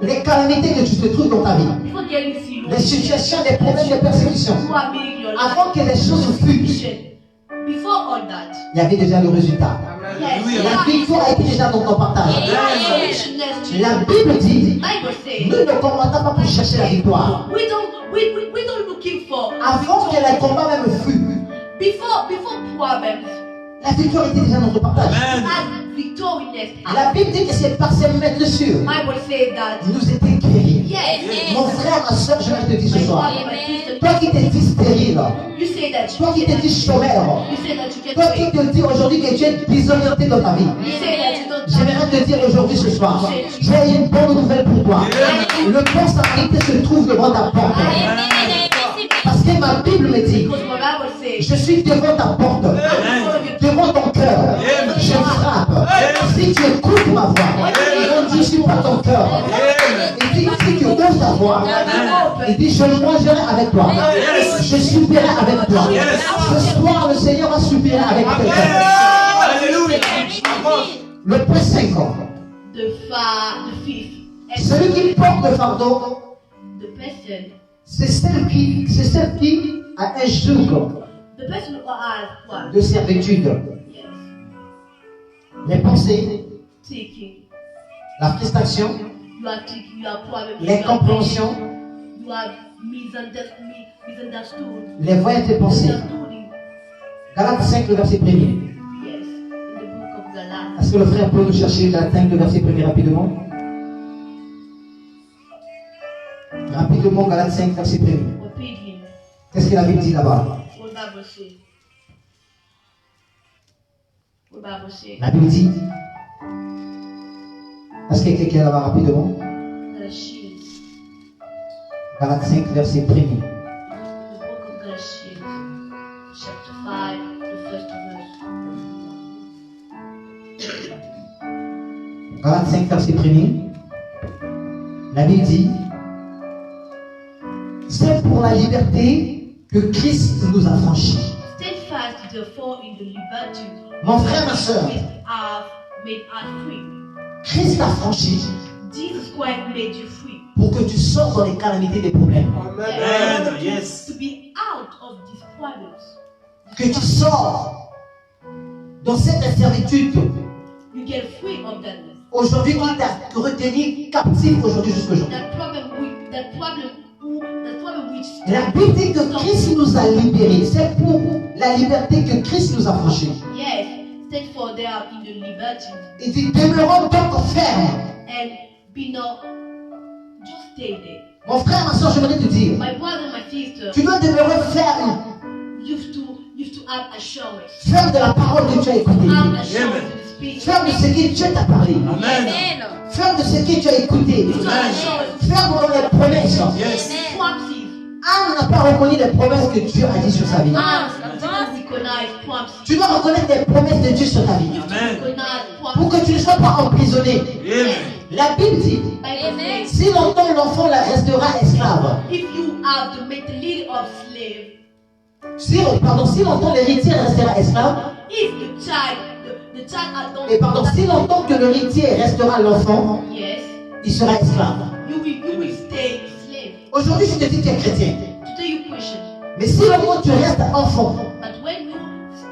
les calamités que tu te trouves dans ta vie, before getting serious, les situations, les problèmes, les persécutions, who are meeting your life, avant que les choses fussent, before all that, il y avait déjà le résultat. yes, La victoire était déjà dans ton partage. richness. La Bible dit, Bible says, nous ne combattons pas pour chercher la victoire. we don't looking for Avant que le combat même fût, before problems, la victoire était déjà dans ton partage. as victorious. La Bible dit que c'est par ses maîtres sûrs Bible says that nous étions guéris. yes, Mon frère, ma soeur, je vais te dire ce my soir. father, my sister, Toi qui t'es dit stérile, you say that toi qui t'es dit chômeur, you say that you toi get qui paid. te dis aujourd'hui que tu es désorienté dans ta vie, You say that you don't j'aimerais te dire aujourd'hui ce soir, j'ai une bonne nouvelle pour toi. Le bon samaritain se trouve devant ta porte. Parce que ma Bible me dit, because my Bible says je suis devant ta porte, devant ton cœur, je frappe. Si tu écoutes ma voix, je ne suis pas ton cœur. Il dit, si tu ouvres ta voix, il dit, je mangerai avec toi, je soupirai avec toi. Ce soir, le Seigneur va soupirer avec quelqu'un. Le point 5, the fifth, and celui qui porte le fardeau, the person c'est celle qui a un joug the person who has what? de servitude. Yes, Les pensées, taking. la frustration, You are taking. You are probably. l'incompréhension, You are misunderstood. les voies de tes pensées. Misunderstood. Galates 5, le verset 1er. Yes, in the book of Galatians. Est-ce que le frère peut nous chercher Galates 5, le verset 1er rapidement? Rapidement, Galates 5, verset 1er. Repeat him. Qu'est-ce que la Bible dit là-bas? What Bible say? What Bible say? La Bible dit. Est-ce qu'il y a quelqu'un là-bas rapidement? Galatians. Galates 5, verset 1er. The book of Galatians, chapter 5, the first verse. Galates 5, verset 1er. La Bible dit. C'est pour la liberté que Christ nous a franchis. Stand fast, therefore, in the liberty Mon frère, ma soeur, Christ hath made us free. Christ t'a franchi Jesus Christ made you free. pour que tu sortes dans les calamités des problèmes. Amen. Yes. To be out of these problems. Que tu sors dans cette servitude You get free of that. aujourd'hui qui t'a retenu captif aujourd'hui jusqu'aujourd'hui. That problem which La Bible dit que Christ nous a libérés. C'est pour la liberté que Christ nous a franchis. yes, stand for there in the liberty Il dit demeurons donc fermes. and be not just stay there. Mon frère, ma soeur, je voudrais te dire, My brother, my sister, tu dois demeurer ferme. you have to have assurance. Ferme de la parole que tu as écoutée. Have assurance in the speech. Ferme de ce que Dieu t'a parlé. Amen. Ferme de ce que tu as écouté. To have assurance. Ferme dans les promesses. Yes. Promises. Anne n'a pas reconnu les promesses que Dieu a dit sur sa vie. Didn't recognize promises. Tu dois reconnaître les promesses de Dieu sur ta vie. Amen. Recognize Pour promises. que tu ne sois pas emprisonné. Amen. La Bible dit, Bible says, si longtemps l'enfant la restera esclave, if you have to make the leader of slave, si longtemps l'héritier restera esclave, if the child has done et si longtemps que l'héritier restera l'enfant, yes, il sera esclave. you will stay slave. Aujourd'hui, je te dis que tu es chrétien. Today you Christian, Mais si longtemps tu restes enfant, but when you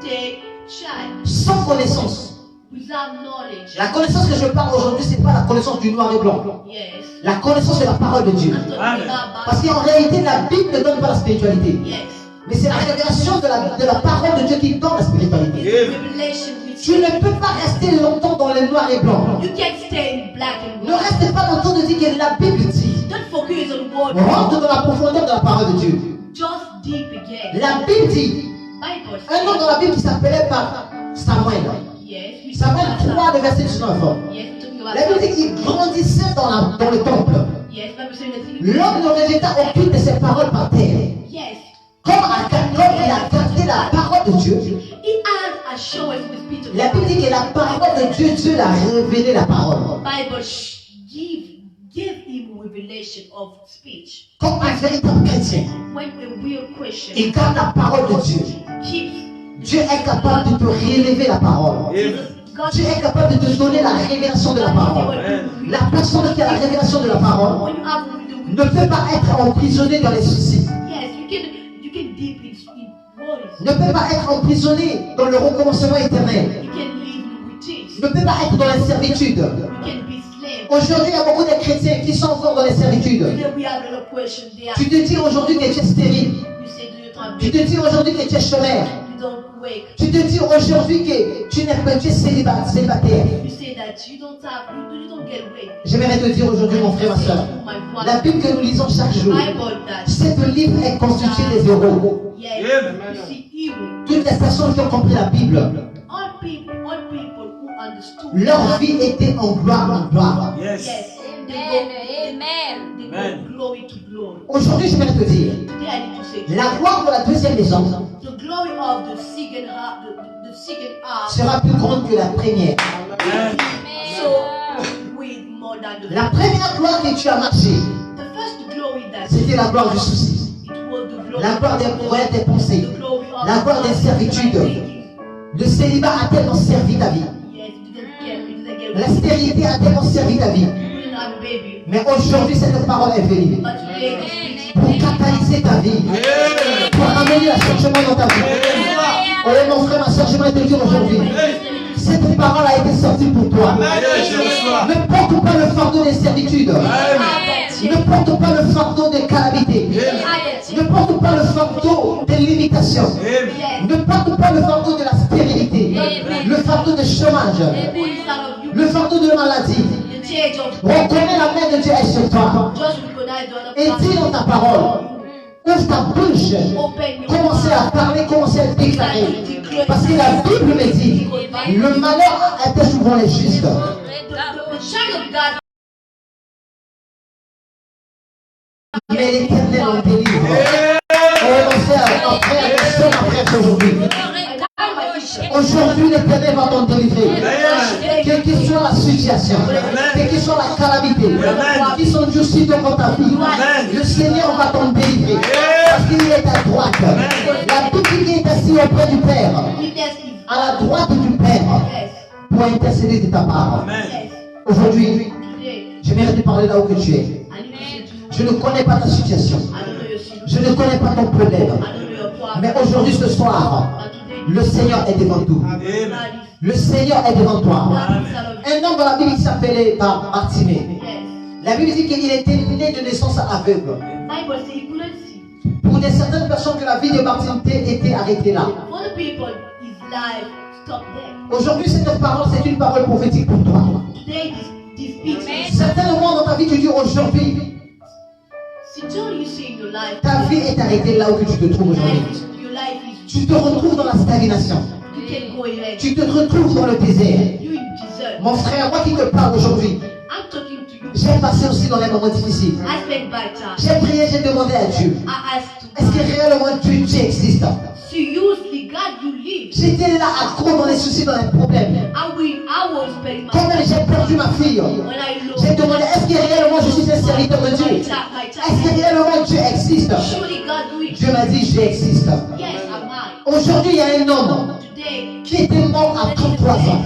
stay child, sans connaissance, without knowledge, la connaissance que je parle aujourd'hui, ce n'est pas la connaissance du noir et blanc. yes, La connaissance de la parole de Dieu. I'm talking Amen. about Parce qu'en réalité, la Bible ne donne pas la spiritualité. yes, Mais c'est la révélation de la parole de Dieu qui donne la spiritualité. Revelation which Tu ne peux pas rester longtemps dans le noir et blanc. you can't stay in black and Ne white. reste pas longtemps de dire que la Bible dit. Don't focus on what Rentre dans la profondeur de la parole de Dieu. just deep again. La Bible dit, Bible un homme dans la Bible qui s'appelait par Samuel. yes, we Samuel 3, le verset 19. yes, we're talking about La Bible dit qu'il grandissait dans le temple. yes, Bible saying that L'homme ne rejeta aucune de ses paroles par terre. yes, Comme il a gardé la parole de Dieu, he had assurance in the spirit of la Bible dit que la parole de Dieu, Dieu l'a révélé la parole. Bible give him revelation of speech. Comme un véritable chrétien, When a real Christian il garde la parole de Dieu. keeps Dieu est capable de te révéler la parole. God Dieu est capable de te donner la révélation de la parole. La personne qui a la révélation de la parole when you have the ne peut pas être emprisonnée dans les soucis. yes, you can deep in worries. Ne peut pas être emprisonné dans le recommencement éternel. You can live in routines. Ne peut pas être dans la servitude. You can be slave. Aujourd'hui, il y a beaucoup de chrétiens qui sont encore dans les servitudes. Today we have a lot of questions there. Tu te dis aujourd'hui que tu es stérile. You say do you have Tu te dis aujourd'hui que tu es chômeur. you don't wake. Tu te dis aujourd'hui que tu n'es pas, tu es célibataire. You say that you don't have you don't get awake. J'aimerais te dire aujourd'hui, mon frère, ma soeur, Oh my God. la Bible que nous lisons chaque jour, Bible that cet livre est constitué des héros. yes, you see evil. Toutes les personnes qui ont compris la Bible, All people who understood leur vie était en gloire en gloire. yes, Amen. they go glory to glory. Aujourd'hui, j'aimerais te dire, Today I need to say la gloire de la deuxième maison the glory of the second half, the second half, sera plus grande que la première. so with more than the La première gloire que tu as marché, the first glory that c'était la gloire du souci, it was the glory, la gloire des problèmes, des pensées. the glory of la gloire des servitudes. Le célibat a tellement servi ta vie. yes, you didn't get La stérilité a tellement servi ta vie. you didn't have a baby, Mais aujourd'hui, cette parole est venue but today the spirit pour catalyser ta vie, pour amener le changement dans ta vie. Oh mon frère, ma soeur, j'aimerais te dire aujourd'hui, cette parole a été sortie pour toi. Ne porte pas le fardeau des servitudes. Ne porte pas le fardeau des calamités. Ne porte pas le fardeau des limitations. Ne porte pas le fardeau de la stérilité. Le fardeau du chômage. Le fardeau de la maladie. the change of Reconnais la main de Dieu est sur toi. just recognize the other Et dis dans ta parole. Ouvre ta bouche. open your Commencez à parler, commencez à déclarer. Parce que la Bible me dit, le malheur était souvent les justes. the child of God Mais l'Éternel en délivre. Oh mon frère, ma frère aujourd'hui. Aujourd'hui, l'Éternel va t'en délivrer. Quelle que soit la situation, quelle que soit la calamité, qui sont justes dans ta vie, le Seigneur va t'en délivrer. Parce qu'il est à droite. La Bible qui est assis auprès du Père, à la droite du Père, pour intercéder de ta part. Aujourd'hui, j'aimerais te parler là où que tu es. Je ne connais pas ta situation. Je ne connais pas ton problème. Mais aujourd'hui, ce soir, le Seigneur est devant tout. Le Seigneur est devant toi. Un homme dans la Bible qui s'appelait Bartimée. La Bible dit qu'il était né de naissance aveugle. Pour certaines personnes que la vie de Bartimée était arrêtée là. Aujourd'hui, cette parole, c'est une parole prophétique pour toi. Certainement dans ta vie, tu dis aujourd'hui, ta vie est arrêtée là où tu te trouves aujourd'hui. Tu te retrouves dans la stagnation. Tu te retrouves dans le désert. Mon frère, moi qui te parle aujourd'hui, j'ai passé aussi dans les moments difficiles. J'ai prié, j'ai demandé à Dieu. Est-ce que réellement Dieu existe? J'étais là accro dans les soucis, dans les problèmes. Quand même j'ai perdu ma fille, j'ai demandé, est-ce que réellement je suis un serviteur de Dieu? Est-ce que réellement Dieu existe? Dieu m'a dit, j'existe. Aujourd'hui, il y a un homme qui était mort à 33 ans.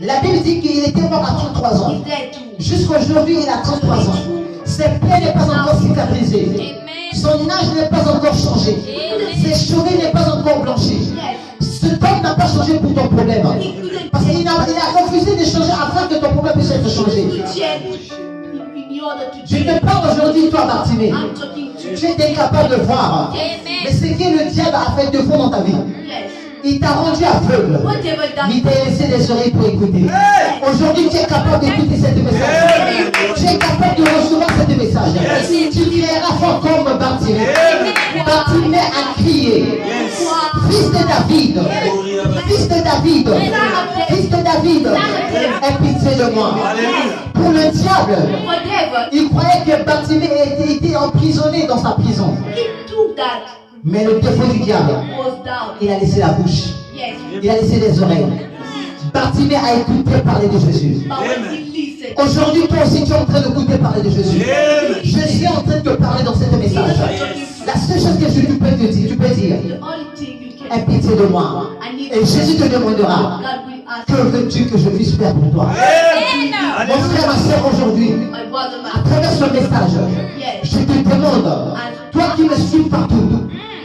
La Bible dit qu'il était mort à 33 ans. Jusqu'aujourd'hui, il a 33 ans. Ses plaies n'est pas encore cicatrisé. Son âge n'est pas encore changé. Ses cheveux n'est pas encore blanchi. Ce homme n'a pas changé pour ton problème. Parce qu'il a refusé de changer afin que ton problème puisse être changé. in order to Je te change. parle aujourd'hui, toi, Bartimée. I'm talking to you. Tu étais incapable de voir. Mais ce que le diable a fait de fond dans ta vie, Yes. il t'a rendu aveugle. Whatever that Mais il t'a laissé des oreilles pour écouter. Aujourd'hui, tu es capable d'écouter cette message. Tu es capable de recevoir cette message. Tu crieras fort comme Bartimée. Bartimée a crié. Fils de David, fils de David, fils de David, aie pitié de moi. Pour le diable, whatever, il croyait que Bartimée était emprisonné dans sa prison. he took that Mais le défaut du diable, was down. il a laissé la bouche, Yes. il a laissé les oreilles. Bartimée a écouté parler de Jésus. But when he listened, Aujourd'hui, toi aussi, tu es en train d'écouter parler de Jésus. Je suis en train de te parler dans ce message. La seule chose que tu peux te dire, tu peux dire, the only thing you can aie pitié de moi. Et Jésus te demandera, God will ask que veux-tu que je puisse faire pour toi? Mon frère, ma soeur, aujourd'hui, my brother, à my travers ce message, yes. je te demande, toi qui me suis partout,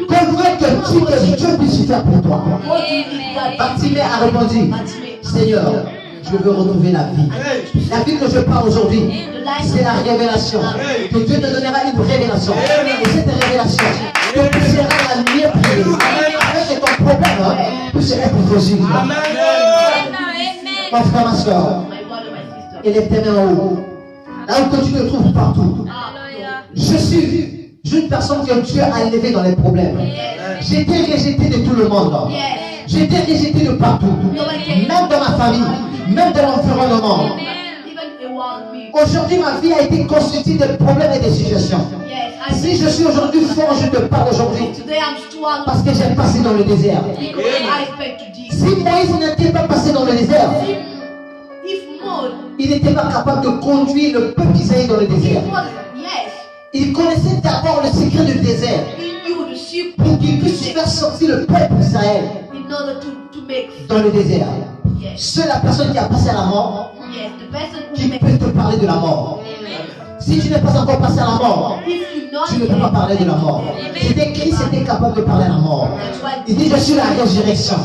que veux-tu que Dieu puisse faire pour toi? What do you need God? Bartimée a répondu, Bartimée, Seigneur, je veux retrouver la vie. La vie que je parle aujourd'hui, the life c'est la révélation. Que Dieu te donnera une révélation. Et cette révélation, que tu seras la mieux priée. Afin que ton problème puisse être résolu. Mon frère, ma soeur, my brother, my sister. élève tes mains en haut. Là où que tu te trouves partout. Je suis une personne que Dieu a élevée dans les problèmes. J'ai été rejeté de tout le monde. Yes. J'ai été rejeté de partout. Même dans ma famille, même dans l'environnement. Even around me. Aujourd'hui, ma vie a été constituée de problèmes et de situations. Yes. I Si je suis aujourd'hui fort, je te parle aujourd'hui today I'm strong parce que j'ai passé dans le désert. because I spent to Jesus. Si Moïse n'était pas passé dans le désert, If more, il n'était pas capable de conduire le peuple d'Israël dans le désert. it was yes. Il connaissait d'abord le secret du désert He knew the sheep pour qu'il puisse faire sortir le peuple d'Israël in order to make dans le désert. yes. Seule la personne qui a passé à la mort Yes. The person qui who makes peut te parler de la mort. Si tu n'es pas encore passé à la mort, if you not tu ne peux pas parler de la mort. C'était Christ était capable de parler à la mort. Il dit, je suis la résurrection.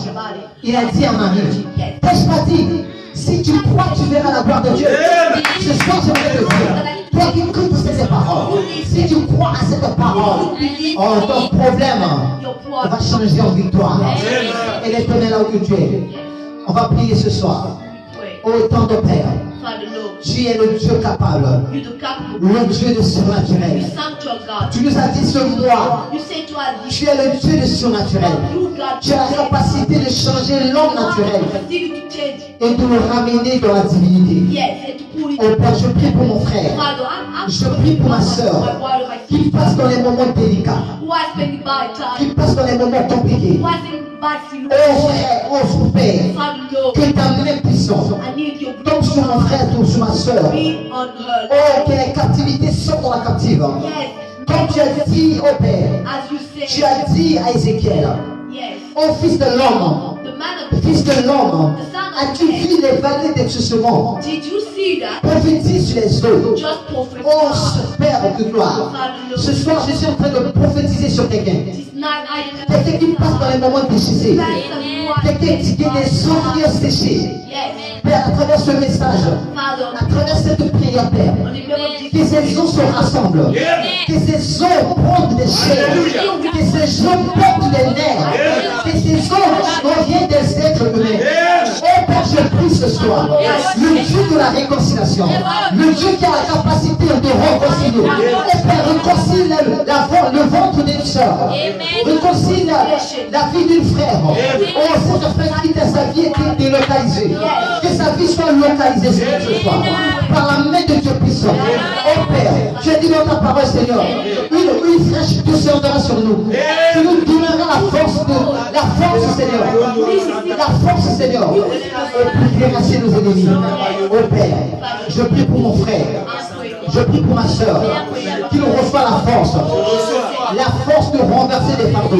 Il a dit à Marie, t'ai-je pas dit, si tu crois, tu verras la gloire de Dieu. Ce soir, j'aimerais te dire, toi qui écoutes ces paroles, si tu crois à cette parole, oh, ton problème your va problem. changer en victoire. Et les tenez là où que tu es. On va prier ce soir. Pray. Ô temps de Père, Father Lord, tu es le Dieu capable, you the capable. le Dieu de surnaturel. You sanctuary God. Tu nous as dit ce mois, You say to us, tu es le Dieu de surnaturel. you God. Tu as la capacité de changer l'homme naturel Continue to change. et de le ramener dans la divinité. Yes, and to put it. Oh Père, je prie pour mon frère, Father, I'm je prie pour ma soeur, my brother, my qui sister, passe dans les moments délicats, who has spent bad qui time, passe dans les moments compliqués. who has in bad Oh situation. frère, oh Père, Father Lord, que ta main puissante I need your tombe sur mon frère, tombe sur ma soeur. be on her. Oh, que les captivités sortent dans la captive. Yes, Comme tu as dit, oh Père, as you tu say. as dit à Ézéchiel, Yes, oh fils de l'homme, the man of fils de l'homme, the son of as-tu vu les vallées d'exaucement? Did you see that? Prophétise sur les eaux. Just prophesy. Oh, Père de gloire. Father Ce Lord, soir, je suis en train de prophétiser sur quelqu'un. it's not I. Quelqu'un qui passe dans les moments difficiles. Quelqu'un qui a des oreilles séchées. Yes, Père, à travers ce message, Father, à travers cette prière, Père, on the name of que Jesus. ces eaux se rassemblent. Que ces eaux prennent des chairs. Que ces eaux portent des nerfs. Que ces eaux reviennent des êtres humains. Oh Père, je prie ce soir. Le Dieu de la réconciliation. Le Dieu qui a la capacité de réconcilier. Et Père, réconcilie le ventre d'une soeur. Réconcilie la vie d'une frère. Oh, cette frère qui dans sa vie était délocalisée. Que sa vie soit localisée ce soir. Par la main de Dieu puissant. Oh Père, je dis dans ta parole, Seigneur, une fraîche douceur sur nous. Tu nous donneras la force, Seigneur. La force, Seigneur. Pour terrasser nos ennemis. Oh Père, je prie pour mon frère. Je prie pour ma soeur. Qu'il reçoit la force. La force de renverser les fardeaux.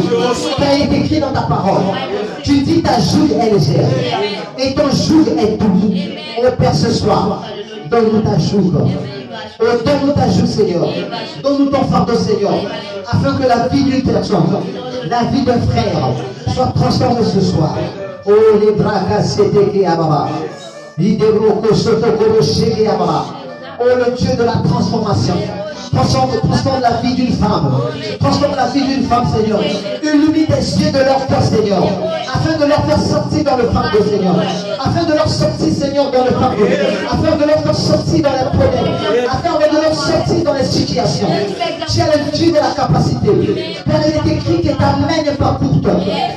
Qui a été écrit dans ta parole. Tu dis ta joue est légère. Et ton joug est doux. Oh Père, ce soir, donne-nous ta joug. Oh, donne-nous ta joue, Seigneur. Donne-nous ton fardeau, Seigneur. Afin que la vie d'une personne, la vie d'un frère, soit transformée ce soir. Oh, les bras cassés, à Baba. Oh, le Dieu de la transformation. Transforme la vie d'une femme. Transforme la vie d'une femme, Seigneur. Illumine les yeux de leur cœur, Seigneur. Afin de leur faire sortir dans le fardeau, Seigneur. Afin de leur sortir, Seigneur, dans le fardeau. Afin de leur faire sortir dans les problèmes. Afin de leur sortir dans les situations. Tu es le Dieu de la capacité. Père, il est écrit que ta main n'est pas courte.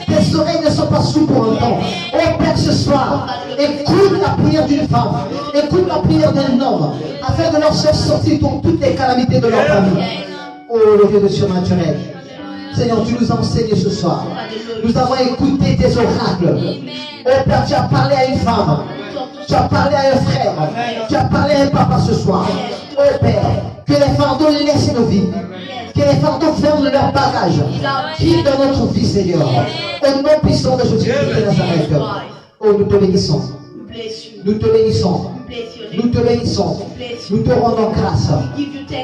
Tes oreilles ne sont pas sourdes pour entendre. Oh Père, ce soir, écoute la prière d'une femme. Écoute la prière d'un homme. Afin de leur faire sortir dans toutes les calamités de leur famille. Oh, le Dieu de surnaturel. Seigneur, tu nous as enseigné ce soir. Nous avons écouté tes oracles. Oh Père, tu as parlé à une femme. Tu as parlé à un frère. Tu as parlé à un papa ce soir. Oh Père, que les fardeaux laissent nos vies. Que les fardeaux ferment leurs bagages. Qui dans notre vie, Seigneur. Au nom puissant de Jésus-Christ de Nazareth. Oh, nous te bénissons. Nous te bénissons. Nous te bénissons. Nous te rendons grâce.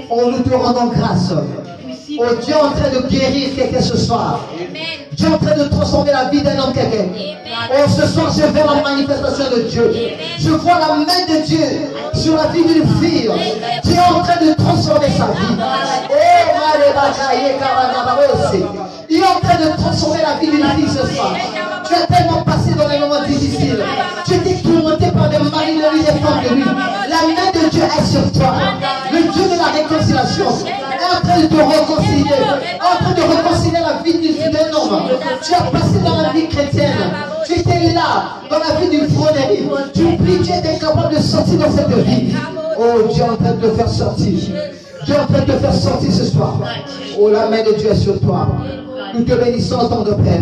Oh, nous te rendons grâce. Oh, Dieu est en train de guérir quelqu'un ce soir. Dieu est en train de transformer la vie d'un homme quelqu'un. Oh, ce soir, je vais la manifestation de Dieu. Je vois la main de Dieu sur la vie d'une fille. Dieu est en train de transformer sa vie. Il est en train de transformer la vie d'une fille ce soir. Tu as tellement passé dans des moments difficiles. Tu étais tourmenté par des maris de lui, des femmes de lui. La main de Dieu est sur toi. Le Dieu de la réconciliation est en train de te réconcilier. En train de réconcilier la vie d'un homme. Tu as passé dans la vie chrétienne. Tu étais là, dans la vie d'une frauderie. Tu oublies, tu étais capable de sortir dans cette vie. Oh, Dieu est en train de te faire sortir. Dieu est en train de te faire sortir ce soir. Oh, la main de Dieu est sur toi. Nous te bénissons en tant que Père.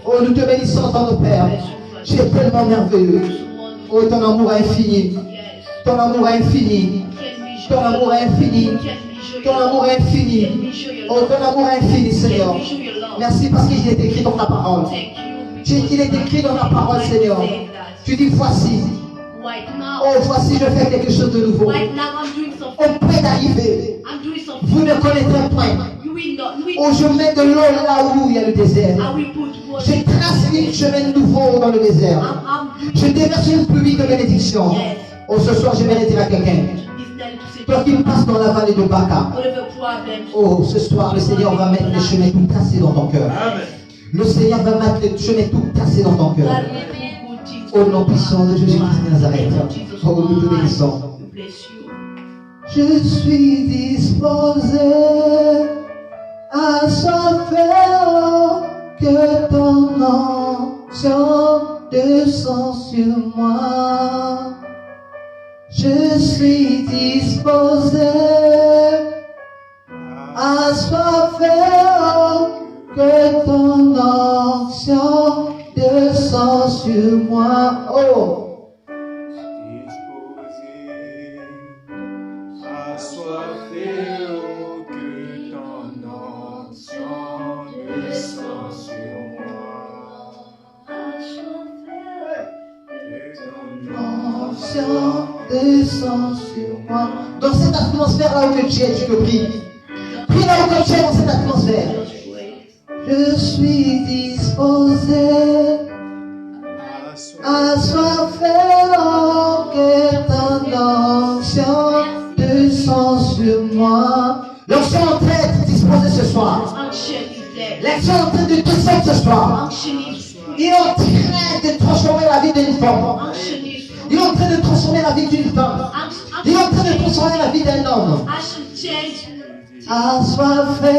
Oh, nous te bénissons en tant que Père. Tu es tellement merveilleux. Oh, ton amour est infini. Ton amour est infini. Ton amour est infini. Ton amour est infini. Oh, ton amour est infini, Seigneur. Merci parce qu'il est écrit dans ta parole. Il est écrit dans ta parole, Seigneur. Tu dis, voici. Oh, voici, je fais quelque chose de nouveau. On peut d'arriver. Vous ne connaîtrez point. Oh, je mets de l'eau là où il y a le désert. Je trace un chemin nouveau dans le désert. Je déverse une pluie de bénédiction. Oh, ce soir, je vais dire à quelqu'un. Toi qui passes dans la vallée de Baca. Oh, ce soir, le Seigneur va mettre les chemins tout tracés dans ton cœur. Le Seigneur va mettre les chemins tout tracés dans ton cœur. Au nom puissant de Jésus-Christ de Nazareth. Oh, nous te bénissons. Je suis disposé à faire que ton onction descend sur moi. Je suis disposé à faire que ton onction descend sur moi. Oh! Descends sur moi. Dans cette atmosphère là où tu es, tu le pries. Prie là où tu es dans cette atmosphère. Je suis disposé à faire que ton onction descend sur moi. L'onction est en train d'être disposée ce soir. L'onction est en train de descendre ce soir. Il est en train de transformer la vie d'une femme. Il est en train de transformer la vie d'une femme. Il est en train de transformer la vie d'un homme. Assoiffé,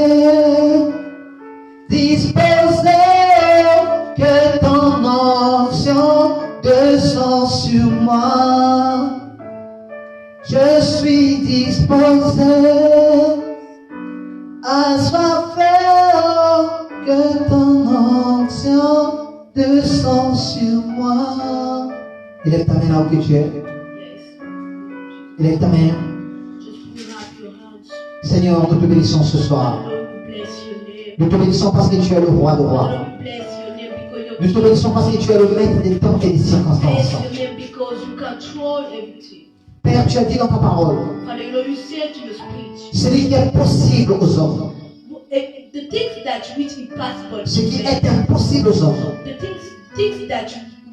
disposé, que ton onction descend sur moi. Je suis disposé, assoiffé, que ton onction descend sur moi. Élève ta main là où tu es. Élève ta main. Seigneur, nous te bénissons ce soir. Nous te bénissons parce que tu es le roi de rois. Nous te bénissons parce que tu es le maître des temps et des circonstances. Père, tu as dit dans ta parole, celui qui est possible aux hommes, ce qui est impossible aux hommes,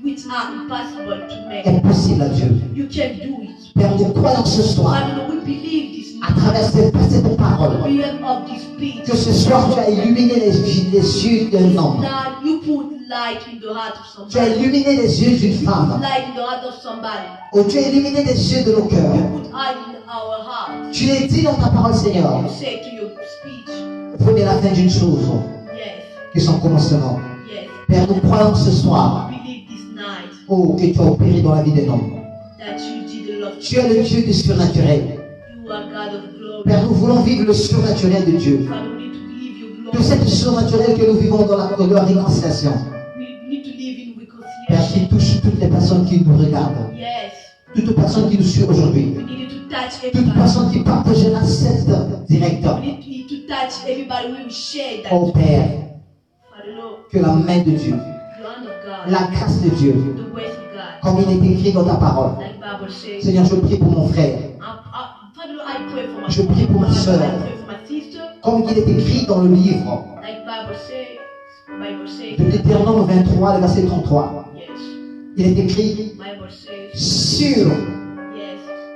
which are impossible to make. est possible à Dieu. You can do it. Père, nous croyons ce soir, Father Lord, we believe this à travers cette parole, we have of this speech. que ce soir tu as illuminé les yeux d'un homme. Now you put light in the heart of Tu as somebody. illuminé les yeux d'une femme. Light in the heart of somebody. Oh, tu as illuminé les yeux de nos cœurs. You put light in our heart. Tu l'as dit dans ta parole, Seigneur. You say to your speech, Prenez la fin d'une chose, yes, qui est son commencement. yes. Père, nous croyons ce soir, Believe this night oh, que tu as opéré dans la vie d'un homme. that you did a lot. Tu es le Dieu du surnaturel. You are God of glory. Père, nous voulons vivre le surnaturel de Dieu. Father, we need to believe your De glory. cette surnaturel que nous vivons dans la réconciliation. We need to live in Père, reconciliation. qui touche toutes les personnes qui nous regardent. Yes. Toutes les personnes qui nous suivent aujourd'hui. We need to touch Toutes les everybody. personnes qui partagent cette direct. We need to touch everybody when we share that. Oh Père, Father Lord, que la main de Dieu, the hand of God, la grâce de Dieu, the grace of God, comme il est écrit dans ta parole. like Bible says. Seigneur, je prie pour mon frère. Father Lord, I pray for my Je prie pour ma brother, sœur. I pray for my sister, Comme il est écrit dans le livre like Bible says. de Deutéronome 23, le verset 33. Yes. Il est écrit Bible says. sur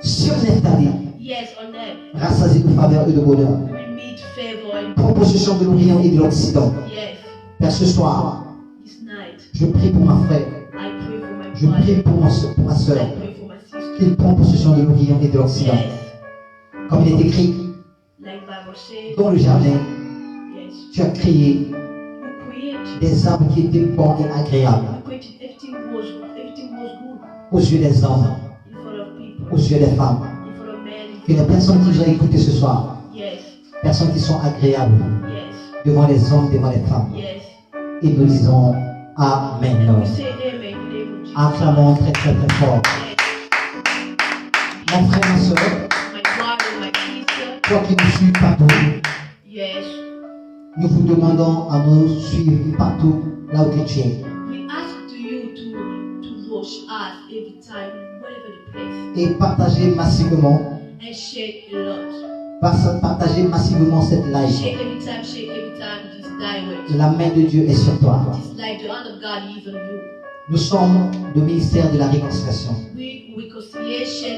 Yes. Nephtali, Yes, on that. rassasié de faveur et de bonheur. We will meet favor and Prends possession de l'Orient et de l'Occident. yes. Père, ce soir, This night, je prie pour ma frère. I pray for my Je brother. prie pour ma soeur. I pray for my sister. Qu'il prend possession de l'Orient et de l'Occident. Yes. Comme il est écrit Like Bible says. dans le jardin, Yes. tu as créé You create. des arbres qui étaient bons et agréables You created everything was good aux yeux des hommes, in front of people, aux yeux des femmes. in front of men. Que les personnes qui nous ont écoutés ce soir, Yes. personnes qui sont agréables Yes. devant les hommes, devant les femmes. Yes. Et nous disons Amen. We say amen in the name of Jesus. Acclamons très très très fort. Yes. Mon frère, ma soeur, My brother, my sister. toi qui nous suis partout, Yes. nous vous demandons à nous suivre partout là où tu es. We ask to you to watch us every time, whatever the place, Et partagez massivement, and share a lot. partagez massivement cette live. Share every time this direct. La main de Dieu est sur toi. This like the hand of God is on you. Nous sommes le ministère de la réconciliation. We reconciliation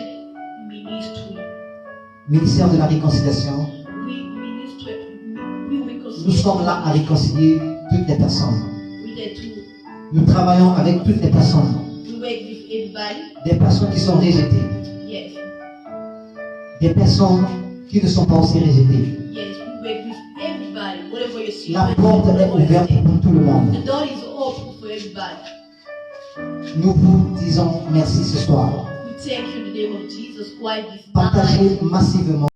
ministry. Ministère de la réconciliation. We reconcile. Nous sommes là à réconcilier toutes les personnes. We there to Nous travaillons avec toutes les personnes. we work with everybody. Des personnes qui sont rejetées. Yes. Des personnes qui ne sont pas aussi rejetées. Yes. We work with everybody. Whatever you see. La porte est ouverte pour tout le monde. The door is open for everybody. Nous vous disons merci ce soir. We thank you in the name of Jesus Christ. This night. Partagez massivement